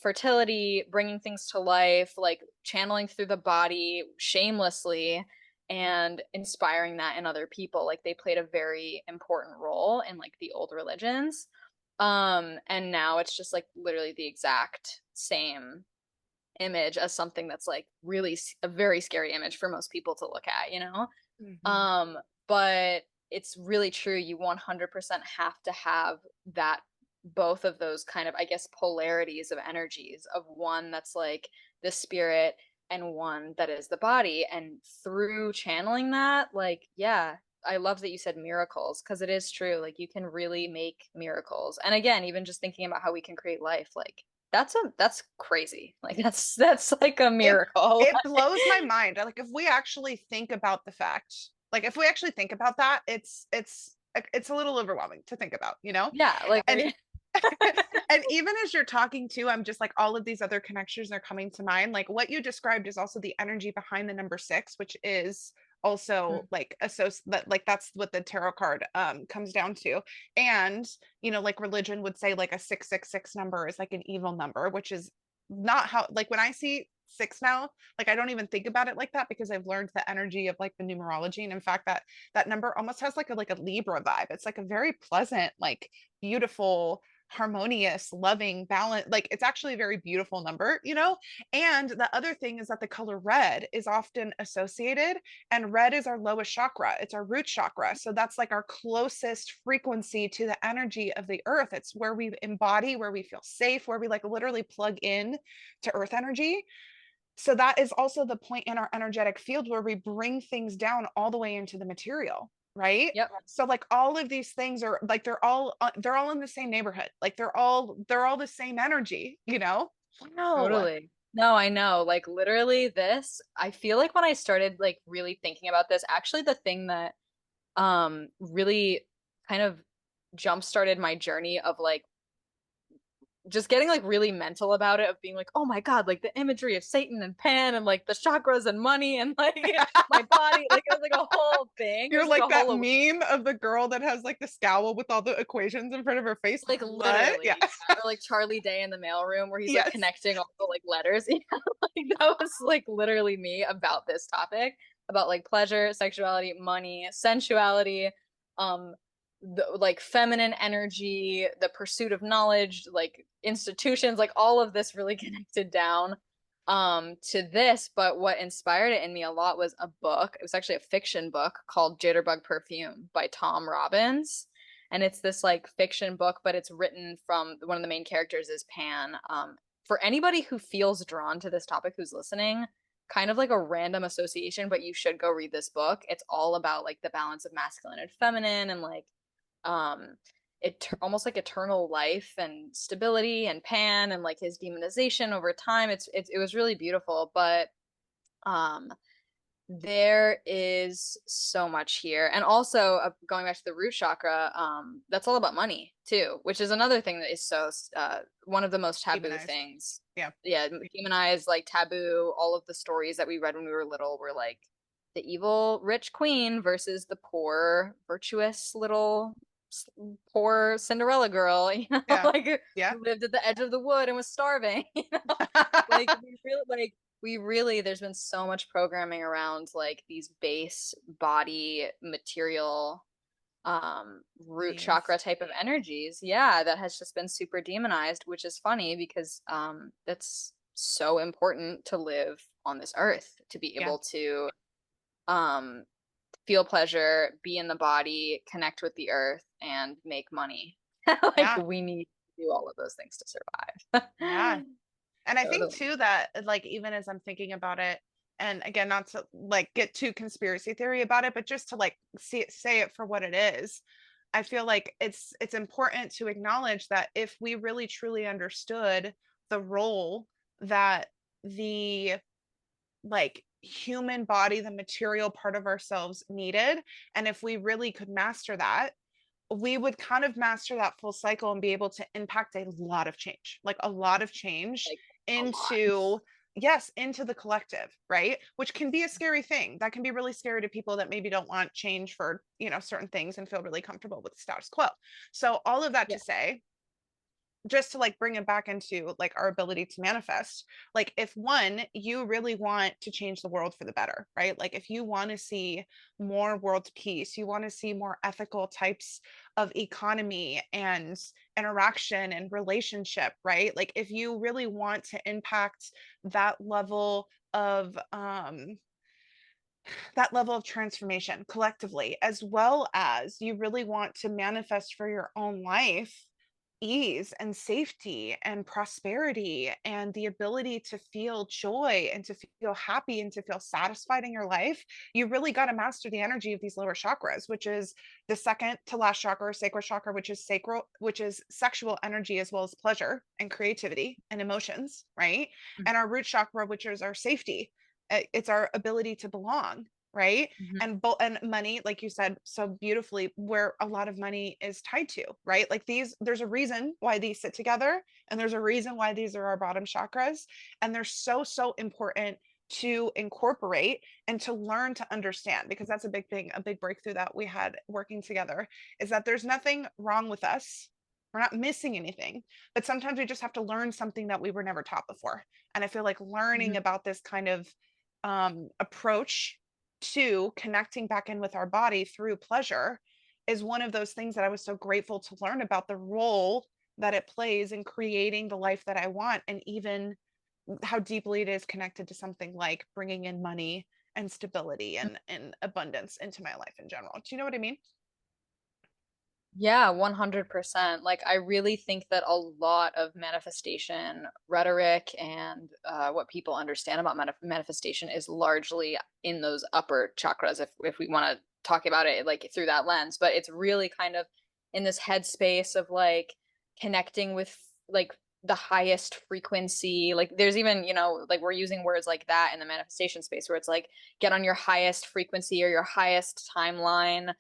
fertility, bringing things to life, like channeling through the body shamelessly and inspiring that in other people. Like they played a very important role in like the old religions. And now it's just like literally the exact same image as something that's like really a very scary image for most people to look at, you know? Mhm. Um, but it's really true. You 100% have to have that, both of those kind of, I guess, polarities of energies of one that's like the spirit and one that is the body. And through channeling that, like, yeah, I love that you said miracles because it is true. Like, you can really make miracles. And again, even just thinking about how we can create life, like, that's crazy. Like, that's like a it miracle. it blows my mind. Like, if we actually think about the fact, like if we actually think about that, it's a little overwhelming to think about. Yeah, like, And and even as you're talking too, I'm just like, all of these other connections are coming to mind. Like what you described is also the energy behind the number six, which is also like that, like that's what the tarot card comes down to. And like religion would say like a 666 number is like an evil number, which is not how, like when I see six now, like I don't even think about it like that, because I've learned the energy of like the numerology. And in fact, that number almost has like a Libra vibe. It's like a very pleasant, like beautiful, harmonious, loving, balance. Like it's actually a very beautiful number, you know? And the other thing is that the color red is often associated, and red is our lowest chakra. It's our root chakra. So that's like our closest frequency to the energy of the earth. It's where we embody, where we feel safe, where we like literally plug in to earth energy. So that is also the point in our energetic field where we bring things down all the way into the material, right? Yep. So like all of these things are like they're all in the same neighborhood. Like they're all the same energy, you know? Wow. Totally. No, I know. Like literally this, I feel like when I started like really thinking about this, actually the thing that really kind of jump started my journey of like just getting like really mental about it, of being like, oh my God, like the imagery of Satan and Pan and like the chakras and money and like my body, like it was like a whole thing. It You're was like like a that whole meme of the girl that has like the scowl with all the equations in front of her face. like What? literally, Yeah. yeah. Or like Charlie Day in the mailroom where he's like Yes. connecting all the like letters. Yeah, like that was like literally me about this topic, about like pleasure, sexuality, money, sensuality, um, like feminine energy, the pursuit of knowledge, like institutions, like all of this really connected down to this. But what inspired it in me a lot was a book. It was actually a fiction book called Jitterbug Perfume by Tom Robbins, and it's this like fiction book, but it's written from one of the main characters is Pan. For anybody who feels drawn to this topic who's listening, kind of like a random association, but you should go read this book. It's all about like the balance of masculine and feminine, and like um it almost like eternal life and stability, and Pan and like his demonization over time. It was really beautiful, but um there is so much here. And also, going back to the root chakra, that's all about money too, which is another thing that is so one of the most taboo Demonized. things. Yeah. Yeah, demonized, like taboo. All of the stories that we read when we were little were like the evil rich queen versus the poor virtuous little poor Cinderella girl, you know, Yeah. like Yeah. who lived at the edge of the wood and was starving, you know? Like we really, there's been so much programming around like these base body material root Needs. chakra type of energies, yeah, that has just been super demonized, which is funny because that's so important to live on this earth, to be Yeah. able to um feel pleasure, be in the body, connect with the earth, and make money. Like Yeah. we need to do all of those things to survive. Yeah. And I think Totally. too that like even as I'm thinking about it, and again, not to like get too conspiracy theory about it, but just to like see it, say it for what it is. I feel like it's important to acknowledge that if we really truly understood the role that the like human body, the material part of ourselves needed, and if we really could master that, we would kind of master that full cycle and be able to impact a lot of change, like a lot of change Like a lot. into, yes, into the collective, right? Which can be a scary thing. That can be really scary to people that maybe don't want change for, you know, certain things and feel really comfortable with the status quo. So all of that Yeah. to say, just to like bring it back into like our ability to manifest, like if one, you really want to change the world for the better, right? Like if you want to see more world peace, you want to see more ethical types of economy and interaction and relationship, right? Like if you really want to impact that level of that level of transformation collectively, as well as you really want to manifest for your own life ease and safety and prosperity and the ability to feel joy and to feel happy and to feel satisfied in your life, you really got to master the energy of these lower chakras, which is the second to last chakra, sacral chakra, which is sacral, which is sexual energy as well as pleasure and creativity and emotions, right? And our root chakra, which is our safety. It's our ability to belong, right? Mhm. And money, like you said so beautifully, where a lot of money is tied to, right? Like these, there's a reason why these sit together, and there's a reason why these are our bottom chakras, and they're so important to incorporate and to learn to understand, because that's a big thing, a big breakthrough that we had working together, is that there's nothing wrong with us. We're not missing anything, but sometimes we just have to learn something that we were never taught before. And I feel like learning Mhm. about this kind of approach to connecting back in with our body through pleasure is one of those things that I was so grateful to learn about the role that it plays in creating the life that I want, and even how deeply it is connected to something like bringing in money and stability and abundance into my life in general. Do you know what I mean? Yeah, 100%. Like, I really think that a lot of manifestation rhetoric and what people understand about manifestation is largely in those upper chakras, if we want to talk about it like through that lens. But it's really kind of in this headspace of like connecting with like the highest frequency. Like, there's even, like we're using words like that in the manifestation space where it's like get on your highest frequency or your highest timeline.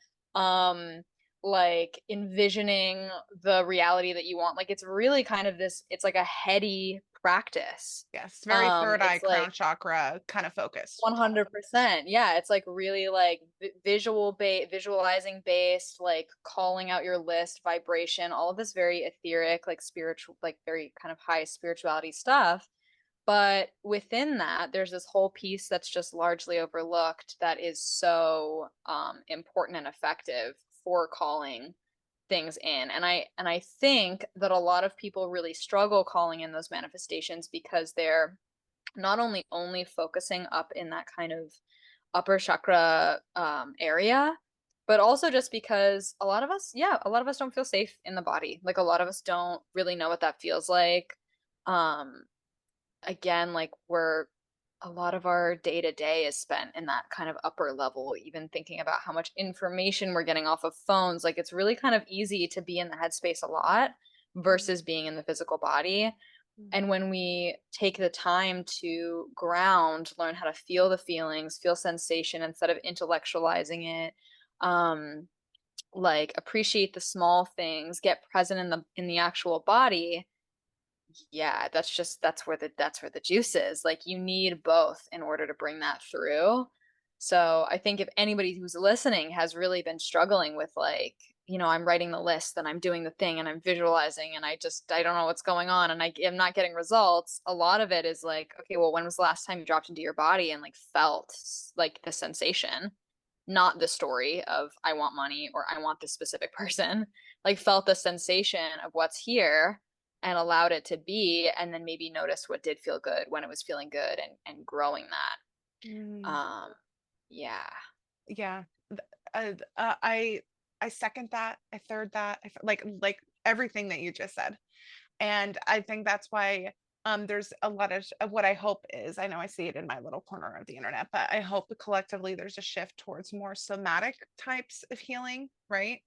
Like envisioning the reality that you want. Like it's really kind of this, it's like a heady practice. Yes, very third eye It's crown like chakra kind of focused. 100%. Yeah, it's like really like visualizing based, like calling out your list, vibration, all of this very etheric, like spiritual, like very kind of high spirituality stuff. But within that, there's this whole piece that's just largely overlooked that is so important and effective for calling things in. And I think that a lot of people really struggle calling in those manifestations because they're not only focusing up in that kind of upper chakra area, but also just because a lot of us don't feel safe in the body. Like a lot of us don't really know what that feels like. Um, Again, like we're a lot of our day to day is spent in that kind of upper level, even thinking about how much information we're getting off of phones. Like it's really kind of easy to be in the headspace a lot versus being in the physical body. And when we take the time to ground, learn how to feel the feelings, feel sensation instead of intellectualizing it, um, like appreciate the small things, get present in the actual body, yeah, that's where the juice is. Like you need both in order to bring that through. So I think if anybody who's listening has really been struggling with like, I'm writing the list and I'm doing the thing and I'm visualizing and I don't know what's going on and I am not getting results, a lot of it is like, okay, well, when was the last time you dropped into your body and like felt like the sensation, not the story of I want money or I want this specific person, like felt the sensation of what's here and allowed it to be, and then maybe notice what did feel good when it was feeling good and growing that. Mm. Yeah. Yeah. I second that. I third that. Like everything that you just said. And I think that's why there's a lot of what I hope is, I know I see it in my little corner of the internet, but I hope collectively there's a shift towards more somatic types of healing, right?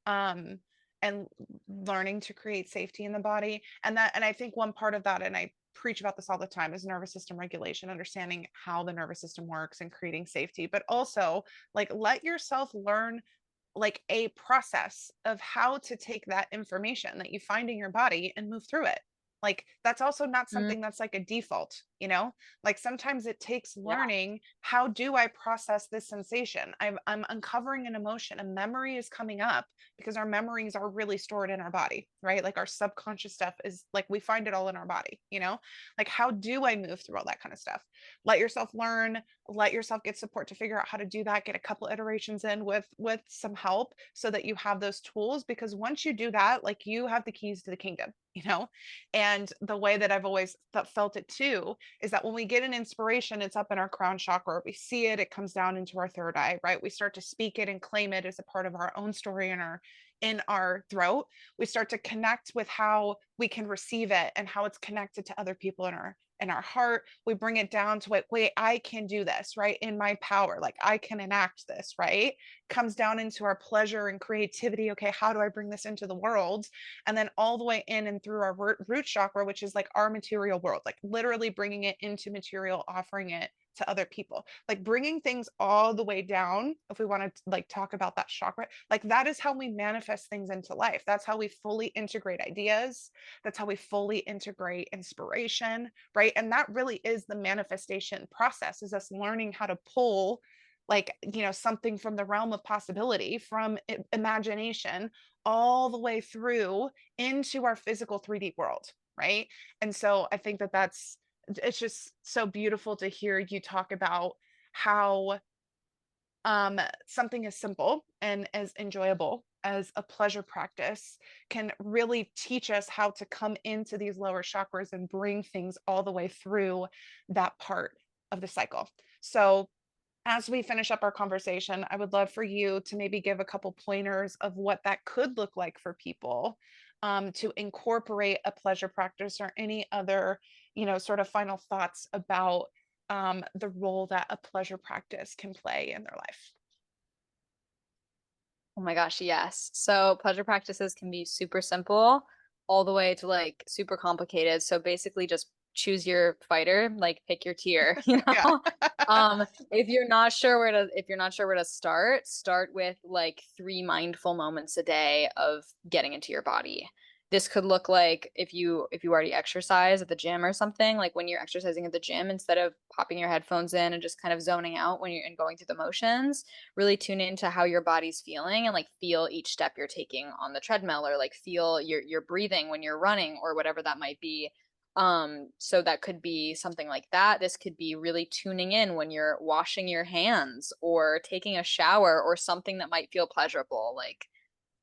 um, and learning to create safety in the body. And I think one part of that, and I preach about this all the time, is nervous system regulation, understanding how the nervous system works and creating safety, but also like let yourself learn like a process of how to take that information that you find in your body and move through it. Like that's also not Mm, something that's like a default, you know? Like sometimes it takes yeah. learning, how do I process this sensation? I'm uncovering an emotion, a memory is coming up, because our memories are really stored in our body, right? Like our subconscious stuff is like we find it all in our body, you know? Like how do I move through all that kind of stuff? Let yourself learn, let yourself get support to figure out how to do that, get a couple iterations in with some help so that you have those tools, because once you do that, like you have the keys to the kingdom, you know? And the way that I've always felt it too is that when we get an inspiration, it's up in our crown chakra, we see it, it comes down into our third eye, right? We start to speak it and claim it as a part of our own story in our throat. We start to connect with how we can receive it and how it's connected to other people in our heart. We bring it down to it, wait, I can do this, right? In my power, like I can enact this, right? Comes down into our pleasure and creativity. Okay, how do I bring this into the world? And then all the way in and through our root chakra, which is like our material world, like literally bringing it into material, offering it to other people, like bringing things all the way down. If we want to like talk about that chakra, like that is how we manifest things into life. That's how we fully integrate ideas. That's how we fully integrate inspiration, right? And that really is the manifestation process, is us learning how to pull like, something from the realm of possibility, from imagination, all the way through into our physical 3D world, right? And so I think that it's just so beautiful to hear you talk about how something as simple and as enjoyable as a pleasure practice can really teach us how to come into these lower chakras and bring things all the way through that part of the cycle. So as we finish up our conversation, I would love for you to maybe give a couple pointers of what that could look like for people, to incorporate a pleasure practice, or any other, sort of final thoughts about the role that a pleasure practice can play in their life. Oh my gosh, yes. So pleasure practices can be super simple all the way to like super complicated. So basically just choose your fighter, like pick your tier, you Yeah. know? If you're not sure where to start with like 3 mindful moments a day of getting into your body. This could look like if you already exercise at the gym or something, like when you're exercising at the gym, instead of popping your headphones in and just kind of zoning out when you're and going through the motions, really tune into how your body's feeling and like feel each step you're taking on the treadmill, or like feel your breathing when you're running or whatever that might be. So that could be something like that. This could be really tuning in when you're washing your hands or taking a shower, or something that might feel pleasurable, like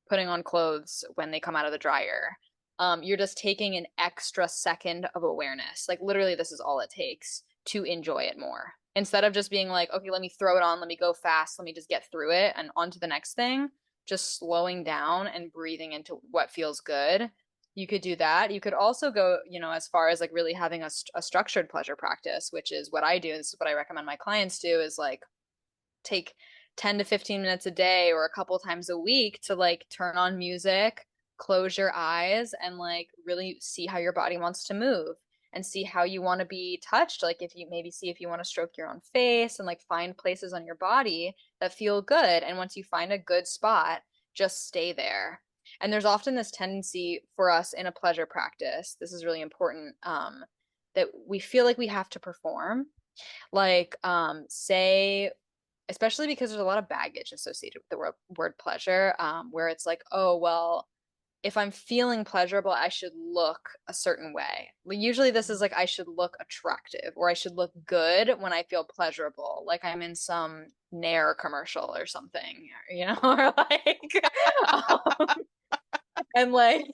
putting on clothes when they come out of the dryer. You're just taking an extra second of awareness. Like literally, this is all it takes to enjoy it more. Instead of just being like, okay, let me throw it on, let me go fast, let me just get through it and on to the next thing, just slowing down and breathing into what feels good. You could do that. You could also go, as far as like really having a structured pleasure practice, which is what I do. This is what I recommend my clients do, is like take 10 to 15 minutes a day or a couple times a week to like turn on music, close your eyes, and like really see how your body wants to move and see how you want to be touched. Like if you maybe see if you want to stroke your own face, and like find places on your body that feel good. And once you find a good spot, just stay there. And there's often this tendency for us in a pleasure practice, this is really important, that we feel like we have to perform. Like, say, especially because there's a lot of baggage associated with the word pleasure, where it's like, oh, well, if I'm feeling pleasurable, I should look a certain way. Usually this is like, I should look attractive or I should look good when I feel pleasurable, like I'm in some Nair commercial or something, or like, um, and like,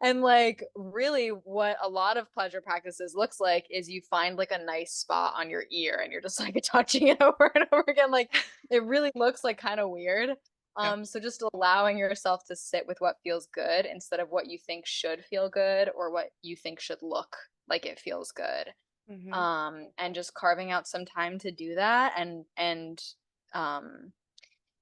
and like really what a lot of pleasure practices looks like is you find like a nice spot on your ear and you're just like touching it over and over again. Like it really looks like kind of weird. Yeah. So just allowing yourself to sit with what feels good instead of what you think should feel good or what you think should look like it feels good. Hmm. And just carving out some time to do that, and um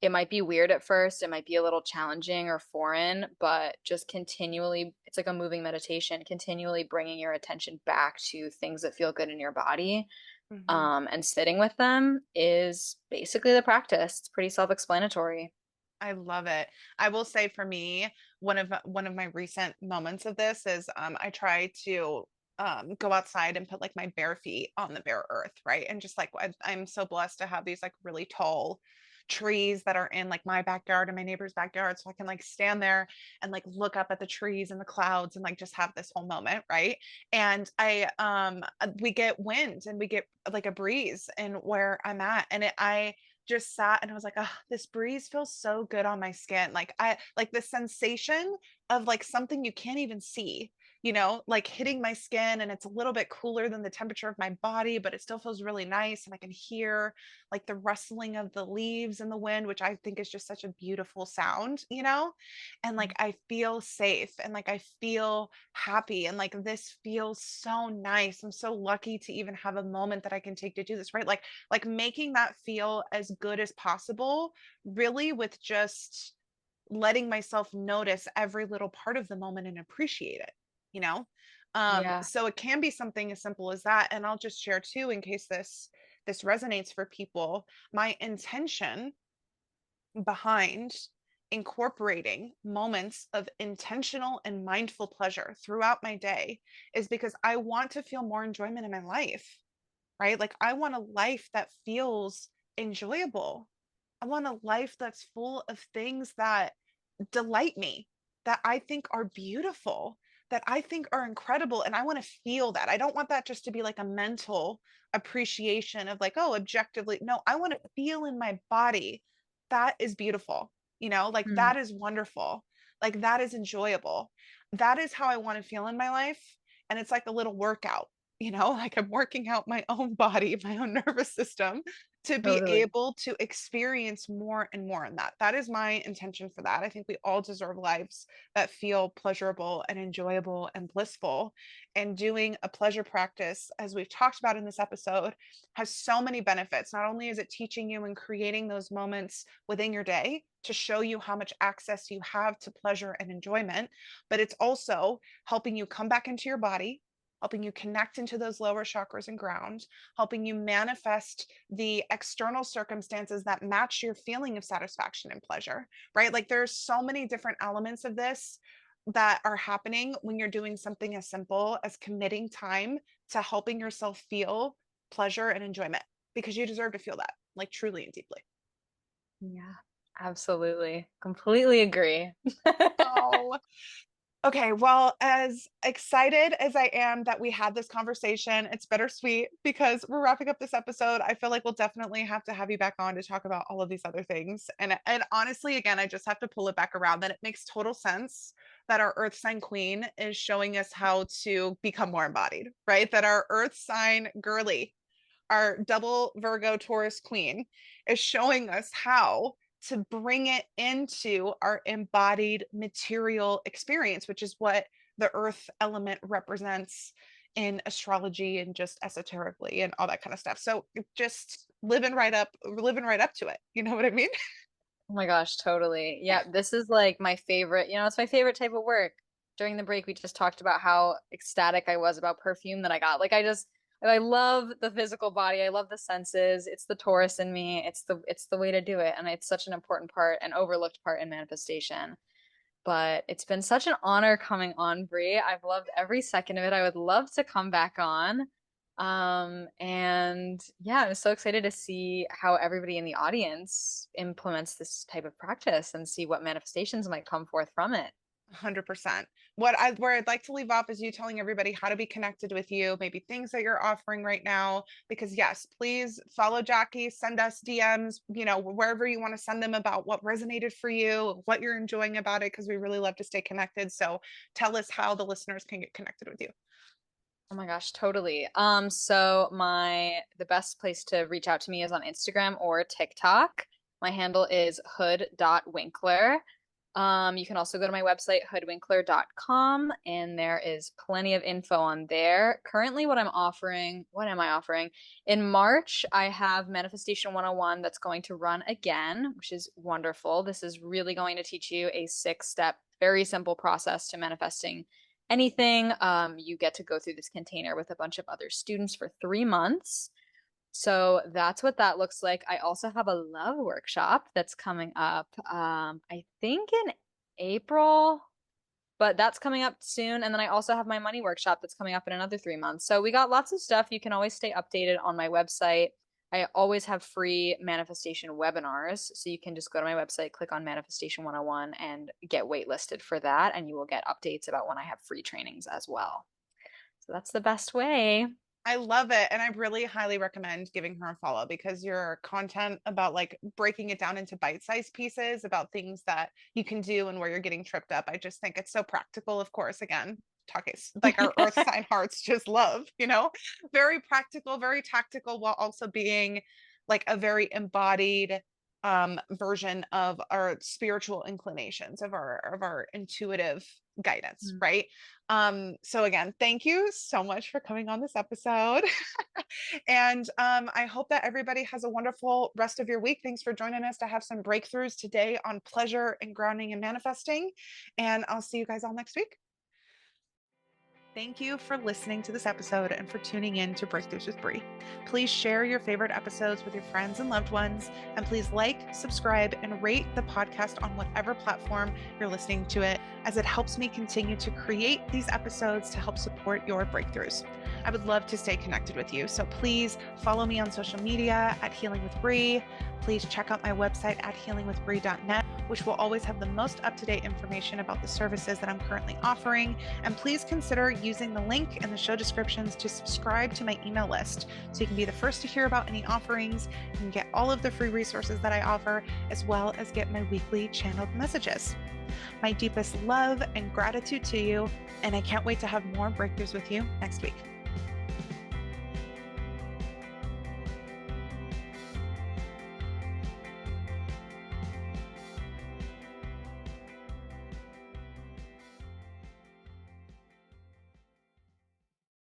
it might be weird at first, it might be a little challenging or foreign, but just continually, it's like a moving meditation, continually bringing your attention back to things that feel good in your body, Hmm. and sitting with them is basically the practice. It's pretty self-explanatory. I love it. I will say for me, one of my recent moments of this is I try to go outside and put like my bare feet on the bare earth, right? And just like I'm so blessed to have these like really tall trees that are in like my backyard and my neighbor's backyard, so I can like stand there and like look up at the trees and the clouds and like just have this whole moment, right? And I we get wind and we get like a breeze in where I'm at, and I just sat and I was like, oh, this breeze feels so good on my skin. Like I like the sensation of like something you can't even see, like hitting my skin, and it's a little bit cooler than the temperature of my body, but it still feels really nice. And I can hear like the rustling of the leaves in the wind, which I think is just such a beautiful sound. And like I feel safe and like I feel happy, and like this feels so nice. I'm so lucky to even have a moment that I can take to do this, right? Like making that feel as good as possible, really, with just letting myself notice every little part of the moment and appreciate it, you know? Yeah. So it can be something as simple as that. And I'll just share too, in case this resonates for people, my intention behind incorporating moments of intentional and mindful pleasure throughout my day is because I want to feel more enjoyment in my life, right? Like I want a life that feels enjoyable. I want a life that's full of things that delight me, that I think are beautiful, that I think are incredible. And I want to feel that. I don't want that just to be like a mental appreciation of like, oh, objectively. No, I want to feel in my body that is beautiful. like Mm. that is wonderful. Like that is enjoyable. That is how I want to feel in my life. And it's like a little workout, like I'm working out my own body, my own nervous system to be Totally. able to experience more and more in that. That is my intention for that. I think we all deserve lives that feel pleasurable and enjoyable and blissful. And doing a pleasure practice, as we've talked about in this episode, has so many benefits. Not only is it teaching you and creating those moments within your day to show you how much access you have to pleasure and enjoyment, but it's also helping you come back into your body, helping you connect into those lower chakras and ground, helping you manifest the external circumstances that match your feeling of satisfaction and pleasure, right? Like there's so many different elements of this that are happening when you're doing something as simple as committing time to helping yourself feel pleasure and enjoyment, because you deserve to feel that, like truly and deeply. Yeah, absolutely. Completely agree. Oh, okay. Well, as excited as I am that we had this conversation, it's bittersweet because we're wrapping up this episode. I feel like we'll definitely have to have you back on to talk about all of these other things. And honestly, again, I just have to pull it back around that it makes total sense that our earth sign queen is showing us how to become more embodied, right? That our earth sign girly, our double Virgo Taurus queen, is showing us how to bring it into our embodied material experience, which is what the earth element represents in astrology and just esoterically and all that kind of stuff. So just living right up to it. You know what I mean? Oh my gosh, totally. Yeah, this is like my favorite, it's my favorite type of work. During the break, we just talked about how ecstatic I was about perfume that I got. I love the physical body. I love the senses. It's the Taurus in me. It's the way to do it. And it's such an important part, an overlooked part in manifestation. But it's been such an honor coming on, Brie. I've loved every second of it. I would love to come back on. And yeah, I'm so excited to see how everybody in the audience implements this type of practice and see what manifestations might come forth from it. 100%. Where I'd like to leave off is you telling everybody how to be connected with you, maybe things that you're offering right now. Because yes, please follow Jackie, send us DMs, wherever you want to send them about what resonated for you, what you're enjoying about it, because we really love to stay connected. So tell us how the listeners can get connected with you. Oh my gosh, totally. The best place to reach out to me is on Instagram or TikTok. My handle is hood.winkler. You can also go to my website, hoodwinkler.com, and there is plenty of info on there. Currently, what am I offering? In March, I have Manifestation 101 that's going to run again, which is wonderful. This is really going to teach you a 6-step, very simple process to manifesting anything. You get to go through this container with a bunch of other students for 3 months. So that's what that looks like. I also have a love workshop that's coming up, I think in April, but that's coming up soon. And then I also have my money workshop that's coming up in another 3 months. So we got lots of stuff. You can always stay updated on my website. I always have free manifestation webinars. So you can just go to my website, click on Manifestation 101 and get waitlisted for that. And you will get updates about when I have free trainings as well. So that's the best way. I love it. And I really highly recommend giving her a follow, because your content about like breaking it down into bite-sized pieces about things that you can do and where you're getting tripped up. I just think it's so practical. Of course, again, talking like our earth sign hearts just love, very practical, very tactical, while also being like a very embodied version of our spiritual inclinations, of our intuitive guidance, right? So again, thank you so much for coming on this episode. And I hope that everybody has a wonderful rest of your week. Thanks for joining us to have some breakthroughs today on pleasure and grounding and manifesting. And I'll see you guys all next week. Thank you for listening to this episode and for tuning in to Breakthroughs with Brie. Please share your favorite episodes with your friends and loved ones, and please like, subscribe, and rate the podcast on whatever platform you're listening to it, as it helps me continue to create these episodes to help support your breakthroughs. I would love to stay connected with you, so please follow me on social media at Healing with Brie. Please check out my website at healingwithbrie.net, which will always have the most up-to-date information about the services that I'm currently offering. And please consider using the link in the show descriptions to subscribe to my email list so you can be the first to hear about any offerings. You can get all of the free resources that I offer, as well as get my weekly channeled messages. My deepest love and gratitude to you, and I can't wait to have more breakthroughs with you next week.